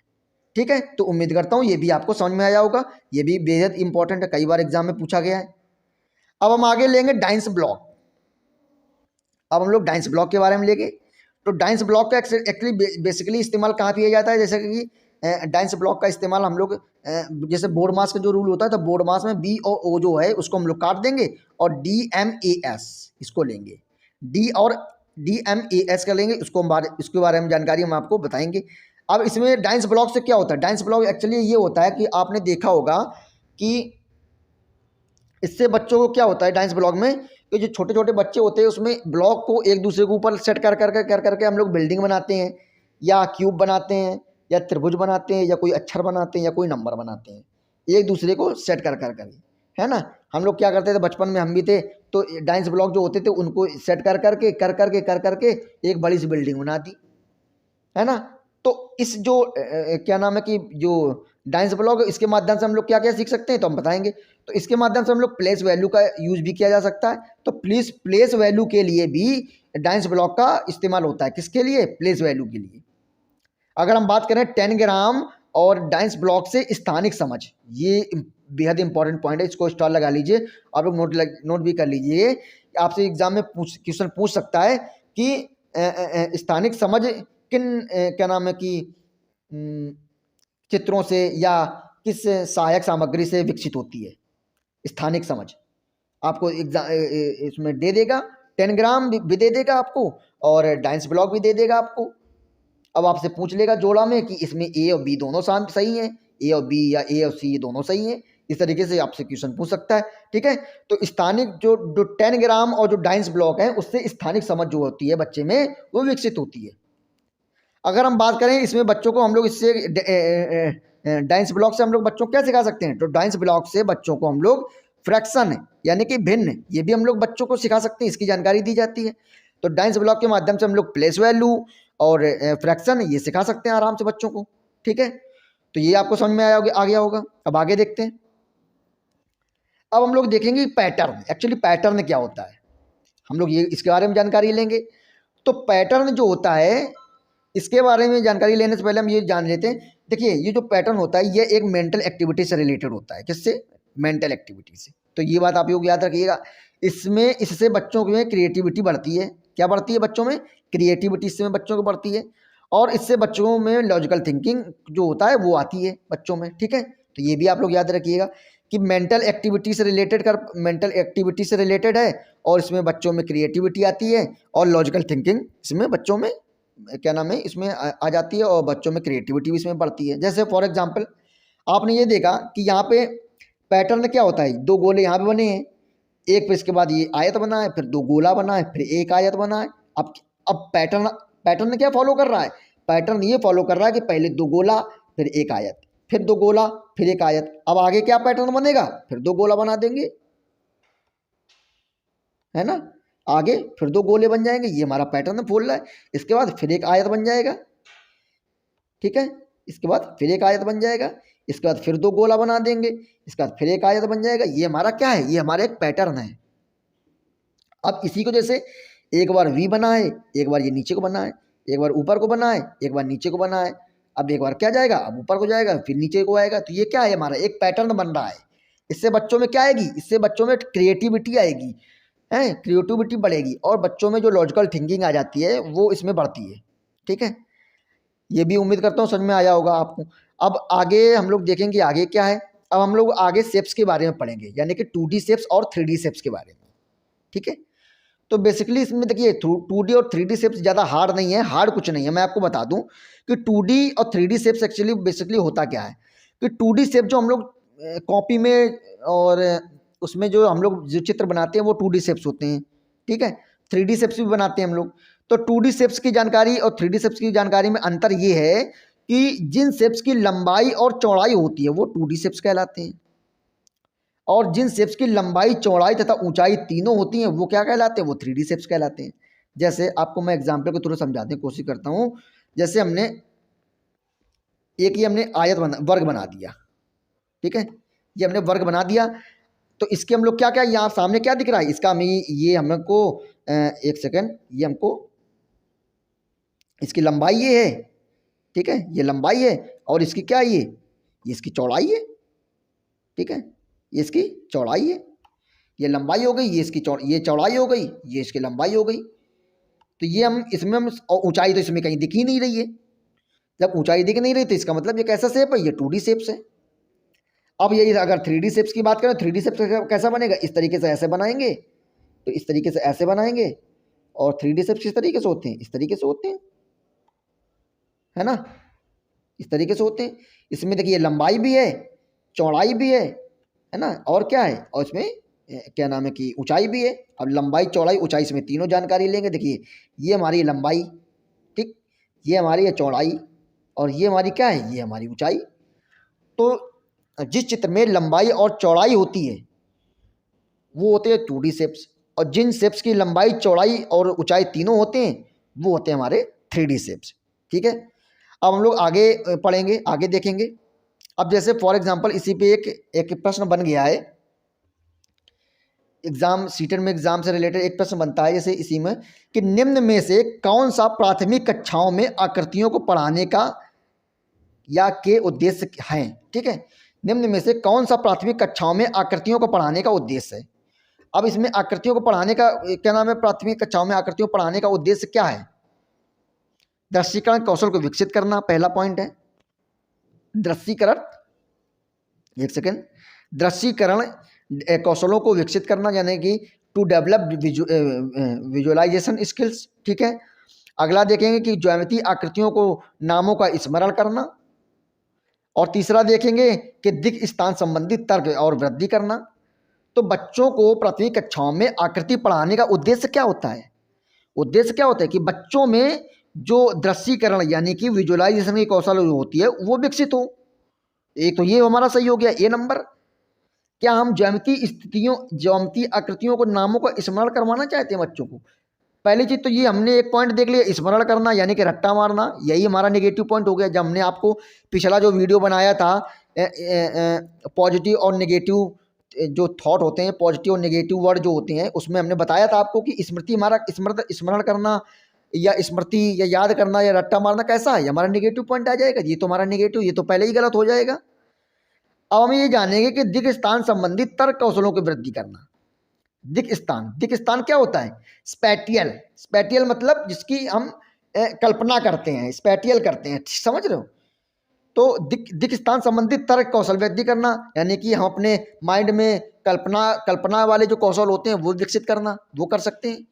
A: ठीक है, तो उम्मीद करता हूं ये भी आपको समझ में आया होगा, ये भी बेहद इंपॉर्टेंट है, कई बार एग्जाम में पूछा गया है। अब हम आगे लेंगे डाइंस ब्लॉक। अब हम लोग डाइंस ब्लॉक के बारे में लेंगे। तो डाइंस ब्लॉक का एक्चुअली बेसिकली इस्तेमाल कहाँ किया जाता है, जैसे कि डाइंस ब्लॉक का इस्तेमाल हम लोग जैसे बोर्ड मास का जो रूल होता है, तो बोर्ड मास में बी और ओ जो है उसको हम लोग काट देंगे और DMAS इसको लेंगे, डी और DMAS का लेंगे, इसके बारे में जानकारी हम आपको बताएंगे। अब इसमें डाइंस ब्लॉक से क्या होता है, डाइंस ब्लॉक एक्चुअली ये होता है कि आपने देखा होगा कि इससे बच्चों को क्या होता है डाइंस ब्लॉक में, कि जो छोटे छोटे बच्चे होते हैं उसमें ब्लॉक को एक दूसरे के ऊपर सेट कर करके हम लोग बिल्डिंग बनाते हैं, या क्यूब बनाते हैं, या त्रिभुज बनाते हैं, या कोई अक्षर बनाते हैं, या कोई नंबर बनाते हैं, एक दूसरे को सेट कर है ना। हम लोग क्या करते थे बचपन में, हम भी थे, तो डाइंस ब्लॉक जो होते थे उनको सेट कर करके एक बड़ी सी बिल्डिंग बना दी, है ना। तो इस जो क्या नाम है कि जो डाइंस ब्लॉक, इसके माध्यम से हम लोग क्या क्या सीख सकते हैं, तो हम बताएंगे। तो इसके माध्यम से हम लोग प्लेस वैल्यू का यूज भी किया जा सकता है। तो प्लेस वैल्यू के लिए भी डाइंस ब्लॉक का इस्तेमाल होता है, किसके लिए, प्लेस वैल्यू के लिए। अगर हम बात करें 10 ग्राम और डाइंस ब्लॉक से स्थानिक समझ, ये बेहद इंपॉर्टेंट पॉइंट है, इसको स्टार लगा लीजिए, आप लोग नोट भी कर लीजिए। आपसे एग्जाम में क्वेश्चन पूछ सकता है कि स्थानिक समझ किन क्या नाम है कि चित्रों से या किस सहायक सामग्री से विकसित होती है। स्थानिक समझ आपको एग्जाम इसमें दे देगा, 10 ग्राम भी दे देगा आपको, और डाइंस ब्लॉक भी दे देगा आपको। अब आपसे पूछ लेगा जोड़ा में कि इसमें ए और बी दोनों सही हैं, ए और बी या ए और सी दोनों सही हैं, इस तरीके से आपसे क्वेश्चन पूछ सकता है। ठीक है, तो स्थानिक जो 10 ग्राम और जो डाइंस ब्लॉक है उससे स्थानिक समझ जो होती है बच्चे में वो विकसित होती है। अगर हम बात करें इसमें बच्चों को हम लोग इससे डाइंस ब्लॉक से हम लोग बच्चों को क्या सिखा सकते हैं, तो डाइंस ब्लॉक से बच्चों को हम लोग फ्रैक्शन यानी कि भिन्न, ये भी हम लोग बच्चों को सिखा सकते हैं, इसकी जानकारी दी जाती है। तो डाइंस ब्लॉक के माध्यम से हम लोग प्लेस वैल्यू और फ्रैक्शन ये सिखा सकते हैं आराम से बच्चों को। ठीक है, तो ये आपको समझ में आ गया होगा। अब आगे देखते हैं। अब हम लोग देखेंगे पैटर्न, एक्चुअली पैटर्न क्या होता है, हम लोग ये इसके बारे में जानकारी लेंगे। तो पैटर्न जो होता है इसके बारे में जानकारी लेने से पहले हम ये जान लेते हैं। देखिए ये जो पैटर्न होता है ये एक मेंटल एक्टिविटी से रिलेटेड होता है, किससे, मेंटल एक्टिविटी से। तो ये बात आप लोग याद रखिएगा। इससे बच्चों में क्रिएटिविटी बढ़ती है, क्या बढ़ती है बच्चों में, क्रिएटिविटी इससे बच्चों को बढ़ती है, और इससे बच्चों में लॉजिकल थिंकिंग जो होता है वो आती है बच्चों में। ठीक है, तो ये भी आप लोग याद रखिएगा कि मेंटल एक्टिविटी से रिलेटेड है, और इसमें बच्चों में क्रिएटिविटी आती है, और लॉजिकल थिंकिंग इसमें बच्चों में क्या नाम है इसमें आ जाती है, और बच्चों में क्रिएटिविटी भी इसमें बढ़ती है। जैसे फॉर एग्जांपल आपने ये देखा कि यहाँ पे पैटर्न क्या होता है, दो गोले यहाँ पे बने हैं, एक फिर इसके बाद ये आयत बना है, फिर दो गोला बना है, फिर एक आयत बना है। अब पैटर्न पैटर्न क्या फॉलो कर रहा है, पैटर्न ये फॉलो कर रहा है कि पहले दो गोला फिर एक आयत, फिर दो गोला फिर एक आयत। अब आगे क्या पैटर्न बनेगा, फिर दो गोला बना देंगे, है ना, आगे फिर दो गोले बन जाएंगे, ये हमारा पैटर्न बोल रहा है। इसके बाद फिर एक आयत बन जाएगा, ठीक है, इसके बाद फिर एक आयत बन जाएगा, इसके बाद फिर दो गोला बना देंगे, इसके बाद फिर एक आयत बन जाएगा। ये हमारा क्या है, ये हमारा एक पैटर्न है। अब इसी को जैसे एक बार वी बना है, एक बार ये नीचे को बना है, एक बार ऊपर को बना है, एक बार नीचे को बना है, अब एक बार क्या जाएगा, अब ऊपर को जाएगा, फिर नीचे को आएगा। तो ये क्या है, हमारा एक पैटर्न बन रहा है। इससे बच्चों में क्या आएगी, इससे बच्चों में क्रिएटिविटी आएगी, है, क्रिएटिविटी बढ़ेगी, और बच्चों में जो लॉजिकल थिंकिंग आ जाती है वो इसमें बढ़ती है, ठीक है। ये भी उम्मीद करता हूँ समझ में आया होगा आपको। अब आगे हम लोग देखेंगे आगे क्या है। अब हम लोग आगे शेप्स के बारे में पढ़ेंगे, यानी कि 2D शेप्स और 3D शेप्स के बारे में, ठीक है। तो बेसिकली इसमें देखिए 2D और 3D शेप्स ज़्यादा हार्ड नहीं है, हार्ड कुछ नहीं है। मैं आपको बता दूं कि 2D और 3D शेप्स एक्चुअली बेसिकली होता क्या है कि 2D शेप जो हम लोग कॉपी में और उसमें जो हम लोग जो चित्र बनाते हैं वो 2D शेप्स होते हैं, ठीक है। 3D शेप्स भी बनाते हैं हम लोग। तो 2D शेप्स की जानकारी और 3D शेप्स की जानकारी में अंतर ये है कि जिन शेप्स की लंबाई और चौड़ाई होती है वो 2D शेप्स कहलाते हैं, और जिन शेप्स की लंबाई चौड़ाई तथा ऊंचाई तीनों होती हैं वो क्या कहलाते हैं, वो 3D शेप्स कहलाते हैं। जैसे आपको मैं एग्जांपल के थ्रू समझाने की कोशिश करता हूँ। जैसे हमने एक ही हमने वर्ग बना दिया, ठीक है, ये हमने वर्ग बना दिया। तो इसके हम लोग क्या क्या यहाँ सामने क्या दिख रहा है, इसका हमें ये हमको एक सेकंड, ये हमको इसकी लंबाई ये है, ठीक है, ये लंबाई है, और इसकी क्या है, ये इसकी चौड़ाई है, ठीक है, ये इसकी चौड़ाई है। ये लंबाई हो गई, ये इसकी ये चौड़ाई हो गई, ये इसकी लंबाई हो गई। तो ये हम इसमें हम, और ऊंचाई तो इसमें कहीं दिख ही नहीं रही है। जब ऊंचाई दिख नहीं रही तो इसका मतलब ये कैसा शेप है, ये 2D शेप्स है। अब यही अगर 3D शेप्स की बात करें, 3D शेप्स कैसा बनेगा, इस तरीके से ऐसे बनाएंगे, तो इस तरीके से ऐसे बनाएंगे, और 3D शेप्स किस तरीके से होते हैं, इस तरीके से होते हैं, है ना, इस तरीके से होते हैं। इसमें देखिए लंबाई भी है, चौड़ाई भी है ना, और क्या है, और इसमें क्या नाम है कि ऊंचाई भी है। अब लंबाई चौड़ाई ऊंचाई इसमें तीनों जानकारी लेंगे। देखिए ये हमारी लंबाई, ठीक, ये हमारी है चौड़ाई, और ये हमारी क्या है, ये हमारी ऊंचाई। तो जिस चित्र में लंबाई और चौड़ाई होती है वो होते हैं 2D शेप्स, और जिन शेप्स की लंबाई चौड़ाई और ऊंचाई तीनों होते हैं वो होते हैं हमारे 3D शेप्स, ठीक है। अब हम लोग आगे पढ़ेंगे, आगे देखेंगे। अब जैसे फॉर एग्जांपल इसी पे एक प्रश्न बन गया है, एग्जाम सीटेट में एग्जाम से रिलेटेड एक प्रश्न बनता है जैसे इसी में कि निम्न में से कौन सा प्राथमिक कक्षाओं में आकृतियों को पढ़ाने का या के उद्देश्य हैं, ठीक है। निम्न में से कौन सा प्राथमिक कक्षाओं में आकृतियों को पढ़ाने का उद्देश्य है। अब इसमें आकृतियों को पढ़ाने का क्या नाम है, प्राथमिक कक्षाओं में आकृतियों को पढ़ाने का उद्देश्य क्या है, दृश्यीकरण कौशल को विकसित करना, पहला पॉइंट है। दृश्यीकरण, एक सेकेंड, दृश्यीकरण कौशलों को विकसित करना, यानी कि टू डेवलप विजुअलाइजेशन स्किल्स, ठीक है। अगला देखेंगे कि ज्यामितीय आकृतियों को नामों का स्मरण करना, और तीसरा देखेंगे कि दिक् स्थान संबंधी तर्क और वृद्धि करना। तो बच्चों को प्राथमिक कक्षाओं में आकृति पढ़ाने का उद्देश्य क्या होता है, उद्देश्य क्या होता है कि बच्चों में जो दृश्यीकरण यानी कि विजुअलाइजेशन की कौशल जो होती है वो विकसित हो। एक तो ये हमारा सही हो गया ए नंबर। क्या हम ज्यामितीय स्थितियों, ज्यामितीय आकृतियों को नामों का स्मरण करवाना चाहते हैं बच्चों को। पहली चीज तो ये हमने एक पॉइंट देख लिया, स्मरण करना यानी कि रट्टा मारना, यही हमारा नेगेटिव पॉइंट हो गया। जब हमने आपको पिछला जो वीडियो बनाया था पॉजिटिव और नेगेटिव जो थॉट होते हैं, पॉजिटिव और नेगेटिव वर्ड जो होते हैं, उसमें हमने बताया था आपको कि स्मृति हमारा स्मरण करना या स्मृति या याद करना या रट्टा मारना कैसा है, हमारा नेगेटिव पॉइंट आ जाएगा। ये तो हमारा नेगेटिव, ये तो पहले ही गलत हो जाएगा। अब हम ये जानेंगे कि दिक् स्थान संबंधित तर्क कौशलों की वृद्धि करना। दिक् स्थान क्या होता है, स्पैटियल, स्पैटियल मतलब जिसकी हम कल्पना करते हैं, स्पैटियल करते हैं, समझ रहे हो। तो दिक् स्थान संबंधित तर्क कौशल वृद्धि करना यानी कि हम अपने माइंड में कल्पना वाले जो कौशल होते हैं वो विकसित करना, वो कर सकते हैं,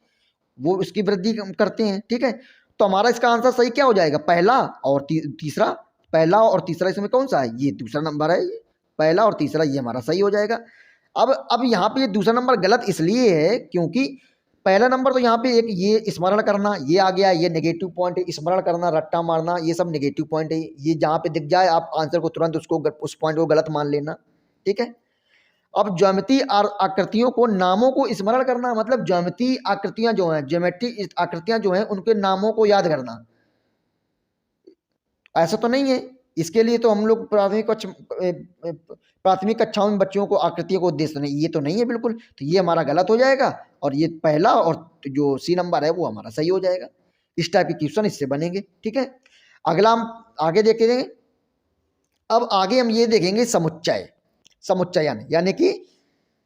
A: वो उसकी वृद्धि करते हैं, ठीक है। तो हमारा इसका आंसर सही क्या हो जाएगा, पहला और तीसरा। पहला और तीसरा इसमें कौन सा है, ये दूसरा नंबर है, ये पहला और तीसरा ये हमारा सही हो जाएगा। अब यहाँ पे ये दूसरा नंबर गलत इसलिए है क्योंकि पहला नंबर तो यहाँ पे एक ये स्मरण करना ये आ गया, ये नेगेटिव पॉइंट है। स्मरण करना, रट्टा मारना, ये सब नेगेटिव पॉइंट है। ये जहाँ पे दिख जाए आप आंसर को तुरंत उस पॉइंट को गलत मान लेना, ठीक है। अब ज्यामितीय आकृतियों को नामों को स्मरण करना मतलब ज्यामितीय आकृतियां जो हैं, ज्योमेट्री आकृतियां जो हैं उनके नामों को याद करना। ऐसा तो नहीं है, इसके लिए तो हम लोग प्राथमिक कक्षाओं में बच्चों को आकृतियों को उद्देश्य नहीं, ये तो नहीं है बिल्कुल। तो ये हमारा गलत हो जाएगा और ये पहला और जो सी नंबर है वो हमारा सही हो जाएगा। इस टाइप के क्वेश्चन इससे बनेंगे, ठीक है। अगला हम आगे देखेंगे। अब आगे हम ये देखेंगे समुच्चय, समुच्चयन यानी कि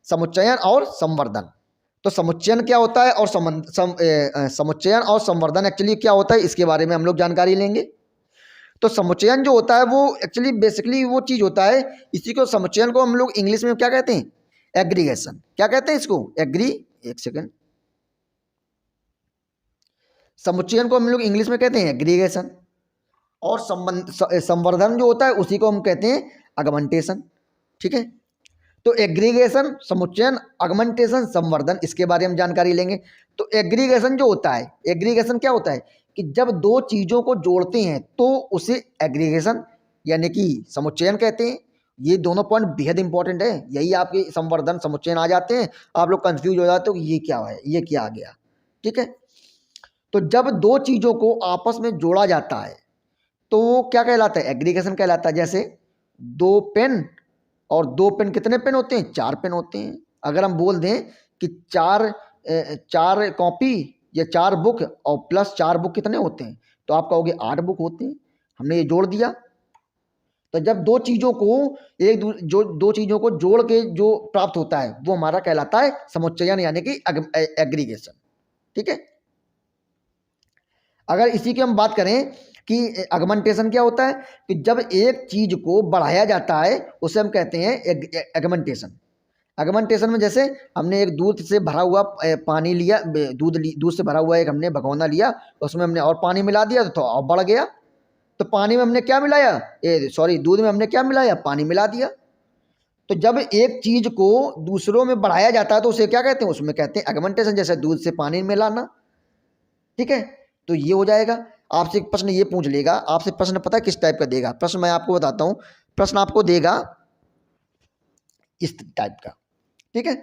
A: समुच्चयन और संवर्धन। तो समुच्चयन क्या होता है और समुच्चयन और संवर्धन एक्चुअली क्या होता है, इसके बारे में हम लोग जानकारी लेंगे। तो समुच्चयन जो होता है वो एक्चुअली बेसिकली वो चीज़ होता है, इसी को समुच्चयन को हम लोग इंग्लिश में क्या कहते हैं, एग्रीगेशन। क्या कहते हैं इसको, एक सेकेंड, समुच्चयन को हम लोग इंग्लिश में कहते हैं एग्रीगेशन। और संवर्धन जो होता है उसी को हम कहते हैं अगमेंटेशन, ठीक है। तो एग्रीगेशन, समुच्चयन, अगमेंटेशन, संवर्धन, इसके बारे में जानकारी लेंगे। तो एग्रीगेशन जो होता है, एग्रीगेशन क्या होता है कि जब दो चीज़ों को जोड़ते हैं तो उसे एग्रीगेशन यानी कि समुच्चयन कहते हैं। ये दोनों पॉइंट बेहद इंपॉर्टेंट है, यही आपके संवर्धन समुच्चयन आ जाते हैं, आप लोग कंफ्यूज हो जाते हो कि ये क्या है, ये क्या आ गया, ठीक है। तो जब दो चीज़ों को आपस में जोड़ा जाता है तो वो क्या कहलाता है, एग्रीगेशन कहलाता है। जैसे दो पेन, और दो पेन कितने पेन होते हैं, 4 पेन होते हैं। अगर हम बोल दें कि चार कॉपी या 4 बुक और प्लस 4 बुक कितने होते हैं, तो आप कहोगे 8 बुक होते हैं, हमने ये जोड़ दिया। तो जब दो चीज़ों को जोड़ के जो प्राप्त होता है वो हमारा कहलाता है समुच्चयन यानी कि एग्रीगेशन, ठीक है। अगर इसी की हम बात करें कि एगमेंटेशन क्या होता है कि जब एक चीज को बढ़ाया जाता है उसे हम कहते हैं एगमेंटेशन। एगमेंटेशन में जैसे हमने एक दूध से भरा हुआ पानी लिया, दूध से भरा हुआ एक हमने भगोना लिया, उसमें हमने और पानी मिला दिया तो और बढ़ गया। तो पानी में हमने क्या मिलाया, दूध में हमने क्या मिलाया, पानी मिला दिया। तो जब एक चीज को दूसरों में बढ़ाया जाता है तो उसे क्या कहते हैं, उसमें कहते हैं एगमेंटेशन। जैसे दूध से पानी मिलाना, ठीक है। तो ये हो जाएगा। आपसे एक प्रश्न ये पूछ लेगा, आपसे प्रश्न पता है किस टाइप का देगा, प्रश्न मैं आपको बताता हूँ। प्रश्न आपको देगा इस टाइप का, ठीक है।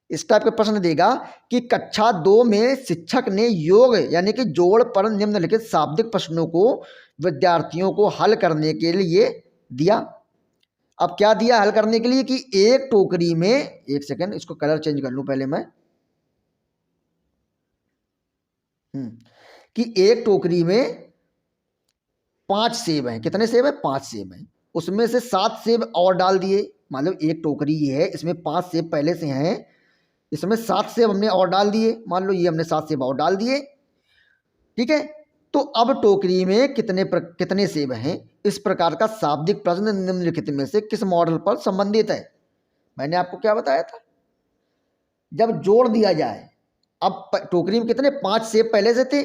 A: इस टाइप का प्रश्न देगा कि कक्षा 2 में शिक्षक ने योग यानी कि जोड़ पर निम्नलिखित शाब्दिक प्रश्नों को विद्यार्थियों को हल करने के लिए दिया। अब क्या दिया हल करने के लिए कि एक टोकरी में, एक सेकंड इसको कलर चेंज कर लूं पहले मैं, कि एक टोकरी में 5 सेब हैं। कितने सेब हैं, 5 सेब हैं। उसमें से 7 सेब और डाल दिए। मतलब एक टोकरी है, इसमें 5 सेब पहले से हैं, इसमें 7 सेब हमने और डाल दिए। मान लो ये हमने 7 सेब और डाल दिए, ठीक है। तो अब टोकरी में कितने सेब हैं, इस प्रकार का शाब्दिक प्रश्न निम्नलिखित में से किस मॉडल पर संबंधित है। मैंने आपको क्या बताया था, जब जोड़ दिया जाए, अब टोकरी में कितने 5 सेब पहले से थे,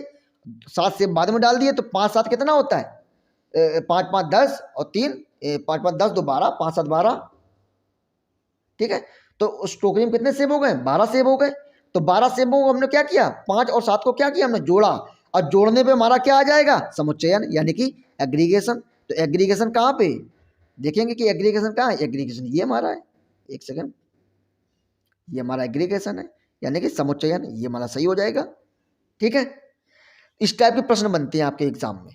A: 7 सेब बाद में डाल दिए, तो 5 7 कितना होता है, 5 5 10 और 3 5 5 10 2 12, 5 7 12, ठीक है। तो उस टोकरी में कितने सेब हो गए, 12 सेब हो गए। तो 12 सेबों को हमने क्या किया, 5 और 7 को क्या किया, हमने जोड़ा। और जोड़ने पे हमारा क्या आ जाएगा, समुच्चयन यानी कि एग्रीगेशन। तो एग्रीगेशन कहाँ पे देखेंगे कि एग्रीगेशन कहाँ है, एग्रीगेशन ये हमारा है, एक सेकेंड, ये हमारा एग्रीगेशन है यानी कि समुच्चयन, ये हमारा सही हो जाएगा, ठीक है। इस टाइप के प्रश्न बनते हैं आपके एग्जाम में,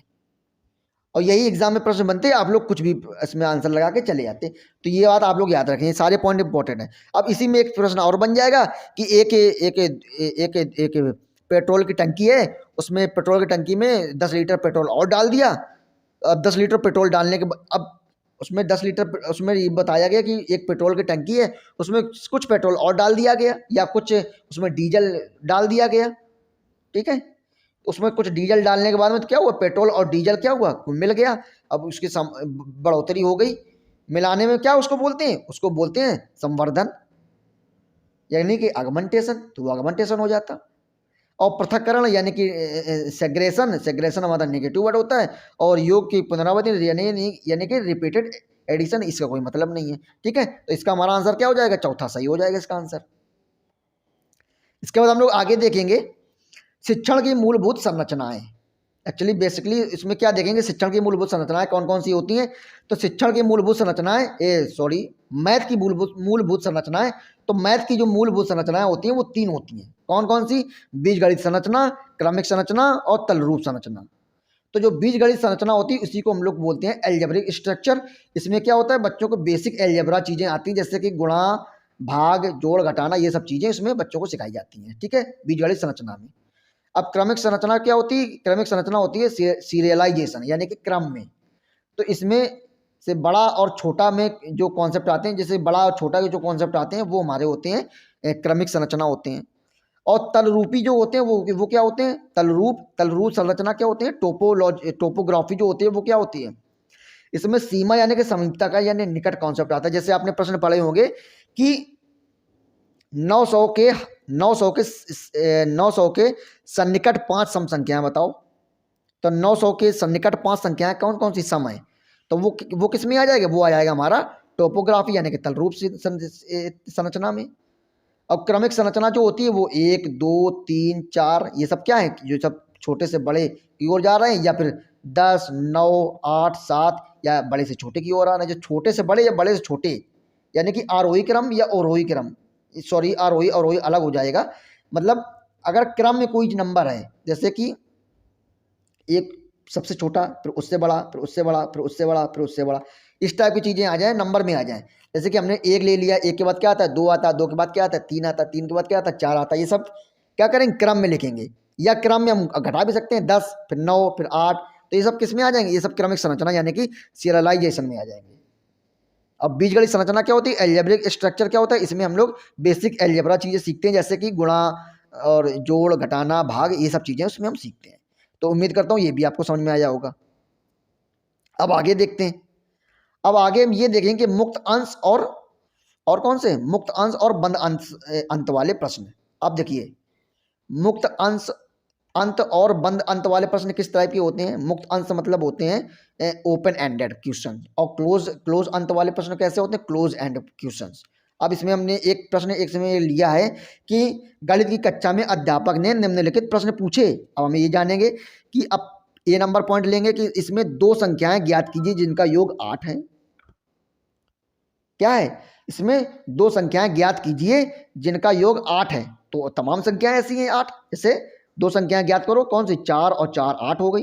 A: और यही एग्जाम में प्रश्न बनते हैं, आप लोग कुछ भी इसमें आंसर लगा के चले जाते हैं। तो ये बात आप लोग याद रखें, सारे पॉइंट इंपॉर्टेंट है। अब इसी में एक प्रश्न और बन जाएगा कि एक पेट्रोल की टंकी है, उसमें पेट्रोल की टंकी में 10 लीटर पेट्रोल और डाल दिया। अब 10 लीटर पेट्रोल डालने के बाद अब उसमें 10 लीटर, उसमें ये बताया गया कि एक पेट्रोल की टंकी है, उसमें कुछ पेट्रोल और डाल दिया गया या कुछ उसमें डीजल डाल दिया गया, ठीक है। उसमें कुछ डीजल डालने के बाद में तो क्या हुआ, पेट्रोल और डीजल क्या हुआ, मिल गया। अब उसकी बढ़ोतरी हो गई, मिलाने में क्या उसको बोलते हैं, उसको बोलते हैं संवर्धन यानी कि अगमेंटेशन। तो वो अगमेंटेशन हो जाता। और पृथक्करण यानी कि सेग्रेशन हमारा नेगेटिव वर्ड होता है। और योग की पुनरावृत्ति यानी कि रिपीटेड एडिशन, इसका कोई मतलब नहीं है। ठीक है, तो इसका हमारा आंसर क्या हो जाएगा, चौथा सही हो जाएगा इसका आंसर। इसके बाद हम लोग आगे देखेंगे शिक्षण की मूलभूत संरचनाएं। एक्चुअली बेसिकली इसमें क्या देखेंगे, शिक्षण की मूलभूत संरचनाएं कौन कौन सी होती हैं। तो शिक्षण की मूलभूत संरचनाएं मैथ की मूलभूत संरचनाएं। तो मैथ की जो मूलभूत संरचनाएं होती हैं वो 3 होती हैं। कौन कौन सी, बीजगणित संरचना, क्रमिक संरचना और तलरूप संरचना। तो जो बीजगणित संरचना होती है उसी को हम लोग बोलते हैं एल्जेब्रिक स्ट्रक्चर। इसमें क्या होता है, बच्चों को बेसिक एल्जेब्रा चीज़ें आती हैं, जैसे कि गुणा, भाग, जोड़, घटाना, ये सब चीज़ें इसमें बच्चों को सिखाई जाती हैं। ठीक है, बीजगणित संरचना में। अब क्रमिक संरचना क्या होती है, क्रमिक संरचना होती है सीरियलाइजेशन, यानी कि क्रम में। तो इसमें से बड़ा और छोटा में जो कॉन्सेप्ट आते हैं, जैसे बड़ा और छोटा के जो कॉन्सेप्ट आते हैं वो हमारे होते हैं क्रमिक संरचना होते हैं। और तलरूपी जो होते हैं वो क्या होते हैं, तलरूप संरचना क्या होते हैं, टोपोग्राफी जो होती है वो क्या होती है। इसमें सीमा यानी कि समीपता का यानी निकट कॉन्सेप्ट आता है। जैसे आपने प्रश्न पढ़े होंगे कि 900 के सन्निकट 5 सम संख्याएं बताओ। तो 900 के सन्निकट 5 संख्याएं कौन कौन सी सम है, तो वो किस में आ जाएगा, वो आ जाएगा हमारा टोपोग्राफी यानी कि तलरूप संरचना में। अब क्रमिक संरचना जो होती है वो 1 2 3 4 ये सब क्या है, जो सब छोटे से बड़े की ओर जा रहे हैं, या फिर 10 9 8 7 या बड़े से छोटे की ओर आ रहे हैं। जो छोटे से बड़े या बड़े से छोटे यानी कि आरोही क्रम या अवरोही क्रम, सॉरी आरोही अवरोही अलग हो जाएगा। मतलब अगर क्रम में कोई नंबर है, जैसे कि एक सबसे छोटा, फिर उससे बड़ा, फिर उससे बड़ा, फिर उससे बड़ा, फिर उससे बड़ा, इस टाइप की चीज़ें आ जाए, नंबर में आ जाए। जैसे कि हमने 1 ले लिया, 1 के बाद क्या आता है 2 आता है, 2 के बाद क्या आता है 3 आता है, 3 के बाद क्या आता है 4 आता है। ये सब क्या करेंगे, क्रम में लिखेंगे, या क्रम में हम घटा भी सकते हैं, 10 फिर 9 फिर 8। तो ये सब किस में आ जाएंगे, ये सब क्रमिक संरचना यानी कि सीरियलाइजेशन में आ जाएंगे। अब बीजगणित संरचना क्या होती है, एल्जेब्रिक स्ट्रक्चर क्या होता है, इसमें हम लोग बेसिक एल्जेब्रा चीज़ें सीखते हैं, जैसे कि गुणा और जोड़, घटाना, भाग, ये सब चीज़ें उसमें हम सीखते हैं। तो उम्मीद करता हूँ ये भी आपको समझ में आया होगा। अब आगे देखते हैं। अब आगे हम ये देखेंगे मुक्त अंश और कौन से, मुक्त अंश और बंद अंत वाले प्रश्न। अब देखिए मुक्त अंश अंत और बंद अंत वाले प्रश्न किस टाइप के होते हैं। मुक्त अंश मतलब होते हैं ओपन एंडेड क्वेश्चन, और क्लोज अंत वाले प्रश्न कैसे होते हैं, क्लोज एंड क्वेश्चन। अब इसमें हमने एक प्रश्न एक समय लिया है कि गणित की कक्षा में अध्यापक ने निम्नलिखित प्रश्न पूछे। अब हम ये जानेंगे कि अब ए नंबर पॉइंट लेंगे कि इसमें 2 संख्याएं ज्ञात कीजिए जिनका योग 8 है। क्या है, इसमें 2 संख्याएं ज्ञात कीजिए जिनका योग 8 है। तो तमाम संख्याएं ऐसी हैं 8, जैसे 2 संख्याएं ज्ञात करो, कौन सी, 4 और 4 8 हो गई।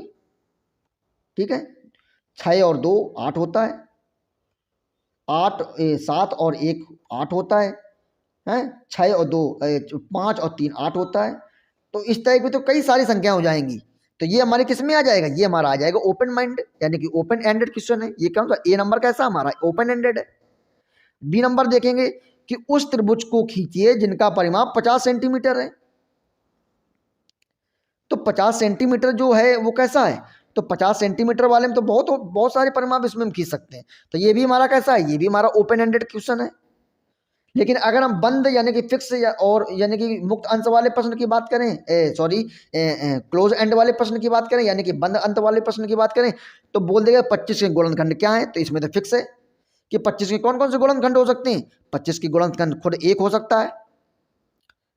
A: ठीक है, 6 और 2 8 होता है, 7 और 1 8 होता है, 6 और 2 5 और 3 8 होता है। तो इस टाइप की तो कई सारी संख्याएं हो जाएंगी। तो ये हमारे किस में आ जाएगा, ये हमारा आ जाएगा ओपन माइंड यानी कि ओपन एंडेड क्वेश्चन है। ये कौन सा, ए नंबर कैसा हमारा ओपन एंडेड है। बी नंबर देखेंगे कि उस त्रिभुज को खींचिए जिनका परिमाप 50 सेंटीमीटर है। तो 50 सेंटीमीटर जो है वो कैसा है, तो 50 सेंटीमीटर वाले में तो बहुत सारे परिमाप इसमें हम खींच सकते हैं। तो ये भी हमारा कैसा है, ये भी हमारा ओपन एंडेड क्वेश्चन है। लेकिन अगर हम बंद यानी कि फिक्स और यानी कि मुक्त अंश वाले प्रश्न की बात करें, सॉरी क्लोज एंड वाले प्रश्न की बात करें, यानी कि बंद अंत वाले प्रश्न की बात करें, तो बोल देगा 25 के गुणनखंड क्या है। तो इसमें तो फिक्स है कि 25 के कौन कौन से गुणनखंड हो सकते हैं। 25 के गुणनखंड खुद 1 हो सकता है,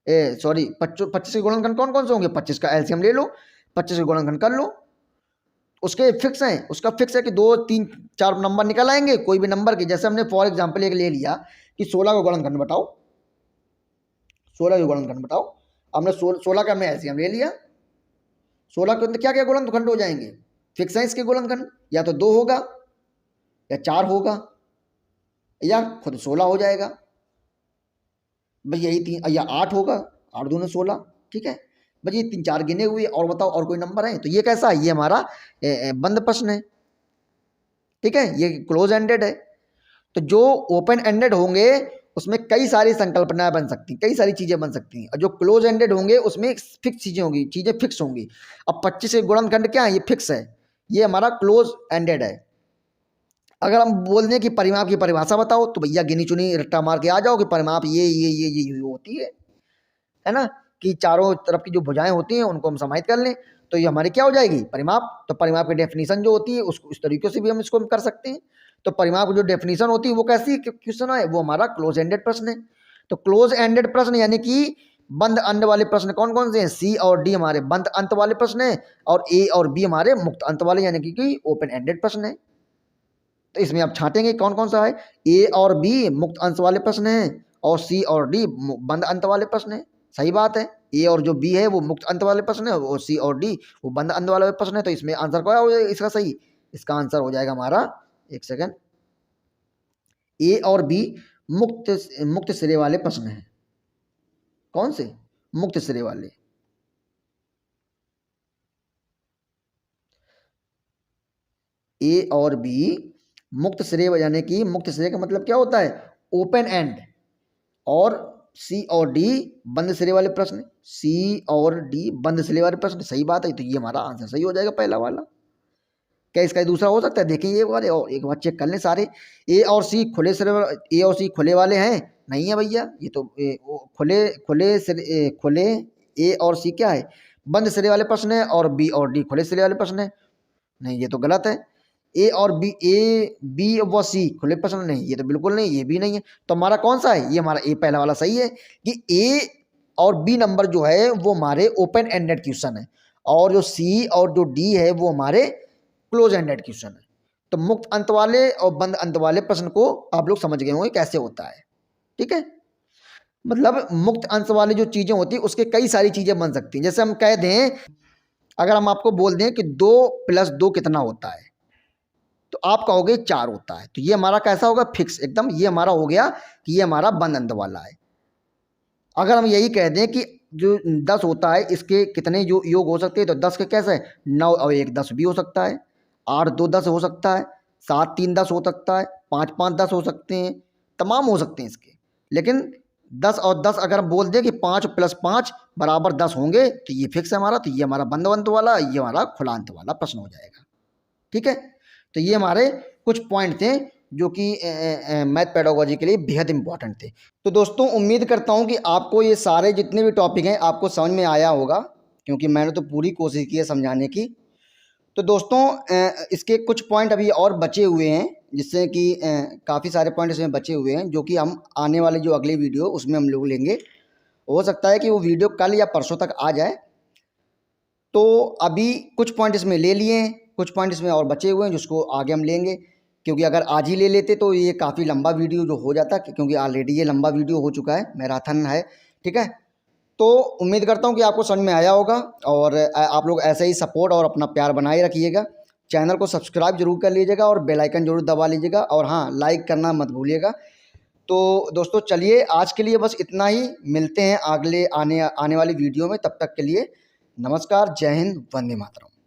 A: 25 के गुणनखंड कौन कौन से होंगे, 25 का एलसीएम ले लो, 25 के गुणनखंड कर लो। उसके फिक्स हैं, उसका फिक्स है कि 2 3 4 नंबर निकल आएंगे कोई भी नंबर के। जैसे हमने फॉर एग्जांपल एक ले लिया कि 16 का गुणनखंड बताओ, 16 का गुणनखंड बताओ। हमने 16 का हमने एलसीएम ले लिया, 16 के अंदर क्या क्या गुणनखंड हो जाएंगे, फिक्स है इसके गुणनखंड, या तो 2 होगा या 4 होगा या खुद 16 हो जाएगा भाई, यही 3 या 8 होगा, 8 दूनी 16। ठीक है भाई, ये 3 4 गिने हुए, और बताओ और कोई नंबर है। तो ये कैसा है, ये हमारा बंद प्रश्न है। ठीक है, ये क्लोज एंडेड है। तो जो ओपन एंडेड होंगे उसमें कई सारी संकल्पनाएं बन सकती हैं, कई सारी चीजें बन सकती हैं, और जो क्लोज एंडेड होंगे उसमें फिक्स चीजें होंगी, चीजें फिक्स होंगी। अब 25 के गुणनखंड क्या है, ये फिक्स है, ये हमारा क्लोज एंडेड है। अगर हम बोल दें कि परिमाप की परिभाषा बताओ, तो भैया गिनी चुनी रट्टा मार के आ जाओ कि परिमाप ये होती है ना, कि चारों तरफ की जो भुजाएं होती हैं उनको हम समाहित कर लें, तो ये हमारी क्या हो जाएगी, परिमाप। तो परिमाप की डेफिनेशन जो होती है उसको इस तरीके से भी हम इसको कर सकते हैं। तो परिमाप की जो डेफिनेशन होती है वो कैसी क्वेश्चन है, वो हमारा क्लोज एंडेड प्रश्न है। तो क्लोज एंडेड प्रश्न यानी कि बंद अंत वाले प्रश्न कौन कौन से हैं, सी और डी हमारे बंद अंत वाले प्रश्न हैं और ए और बी हमारे मुक्त अंत वाले यानी कि ओपन एंडेड प्रश्न है। तो इसमें आप छांटेंगे कौन कौन सा है, ए और बी मुक्त अंत वाले प्रश्न हैं और सी और डी बंद अंत वाले प्रश्न है। सही बात है, ए और जो बी है वो मुक्त अंत वाले प्रश्न है और सी और डी वो बंद अंत वाले प्रश्न है। तो इसमें आंसर क्या हो जाएगा इसका सही, इसका आंसर हो जाएगा हमारा, एक सेकंड, ए और बी मुक्त मुक्त सिरे वाले प्रश्न हैं। कौन से, मुक्त सिरे वाले। ए और बी मुक्त सिरे यानी कि मुक्त सिरे का मतलब क्या होता है, ओपन एंड, और सी और डी बंद सिरे वाले प्रश्न, सी और डी बंद सिरे वाले प्रश्न। सही बात है, तो ये हमारा आंसर सही हो जाएगा पहला वाला। क्या इसका दूसरा हो सकता है, देखिए ये वाले और एक बार चेक कर लें सारे, ए और सी खुले सिरे, ए और सी खुले वाले हैं, नहीं है भैया, ये तो खुले खुले सिरे खुले, ए और सी क्या है, बंद सिरे वाले प्रश्न है और बी और डी खुले सिरे वाले प्रश्न है, नहीं ये तो गलत है। ए और बी, ए बी व सी खुले प्रश्न, नहीं ये तो बिल्कुल नहीं, ये भी नहीं है। तो हमारा कौन सा है, ये हमारा ए पहला वाला सही है कि ए और बी नंबर जो है वो हमारे ओपन एंडेड क्वेश्चन है और जो सी और जो डी है वो हमारे क्लोज एंडेड क्वेश्चन है। तो मुक्त अंत वाले और बंद अंत वाले प्रश्न को आप लोग समझ गए होंगे कैसे होता है, ठीक है। मतलब मुक्त अंत वाली जो चीजें होती है उसके कई सारी चीजें बन सकती हैं। जैसे हम कह दें, अगर हम आपको बोल दें कि 2 + 2 कितना होता है, तो आप कहोगे 4 होता है, तो ये हमारा कैसा होगा, फिक्स एकदम, ये हमारा हो गया कि ये हमारा बंद अंत वाला है। अगर हम यही कह दें कि जो 10 होता है इसके कितने जो योग हो सकते हैं, तो 10 के कैसे है, 9 और 1 10 भी हो सकता है, 8 2 10 हो सकता है, 7 3 10 हो सकता है, 5 5 10 हो सकते हैं, तमाम हो सकते हैं इसके। लेकिन 10 और 10 अगर हम बोल दें कि 5 + 5 = 10 होंगे, तो ये फिक्स है हमारा, तो ये हमारा बंद अंत वाला, ये हमारा खुला अंत वाला प्रश्न हो जाएगा, ठीक है। तो ये हमारे कुछ पॉइंट थे जो कि मैथ पेडागोजी के लिए बेहद इंपॉर्टेंट थे। तो दोस्तों उम्मीद करता हूँ कि आपको ये सारे जितने भी टॉपिक हैं आपको समझ में आया होगा, क्योंकि मैंने तो पूरी कोशिश की है समझाने की। तो दोस्तों इसके कुछ पॉइंट अभी और बचे हुए हैं, जिससे कि काफ़ी सारे पॉइंट इसमें बचे हुए हैं जो कि हम आने वाले जो अगली वीडियो उसमें हम लोग लेंगे। हो सकता है कि वो वीडियो कल या परसों तक आ जाए। तो अभी कुछ पॉइंट इसमें ले लिए हैं, कुछ पॉइंट इसमें और बचे हुए हैं जिसको आगे हम लेंगे, क्योंकि अगर आज ही ले लेते तो ये काफ़ी लंबा वीडियो जो हो जाता, क्योंकि ऑलरेडी ये लंबा वीडियो हो चुका है, मैराथन है, ठीक है। तो उम्मीद करता हूँ कि आपको समझ में आया होगा और आप लोग ऐसे ही सपोर्ट और अपना प्यार बनाए रखिएगा। चैनल को सब्सक्राइब जरूर कर लीजिएगा और बेल आइकन जरूर दबा लीजिएगा, और हाँ लाइक करना मत भूलिएगा। तो दोस्तों चलिए आज के लिए बस इतना ही, मिलते हैं अगले आने वाली वीडियो में। तब तक के लिए नमस्कार, जय हिंद, वंदे मातरम।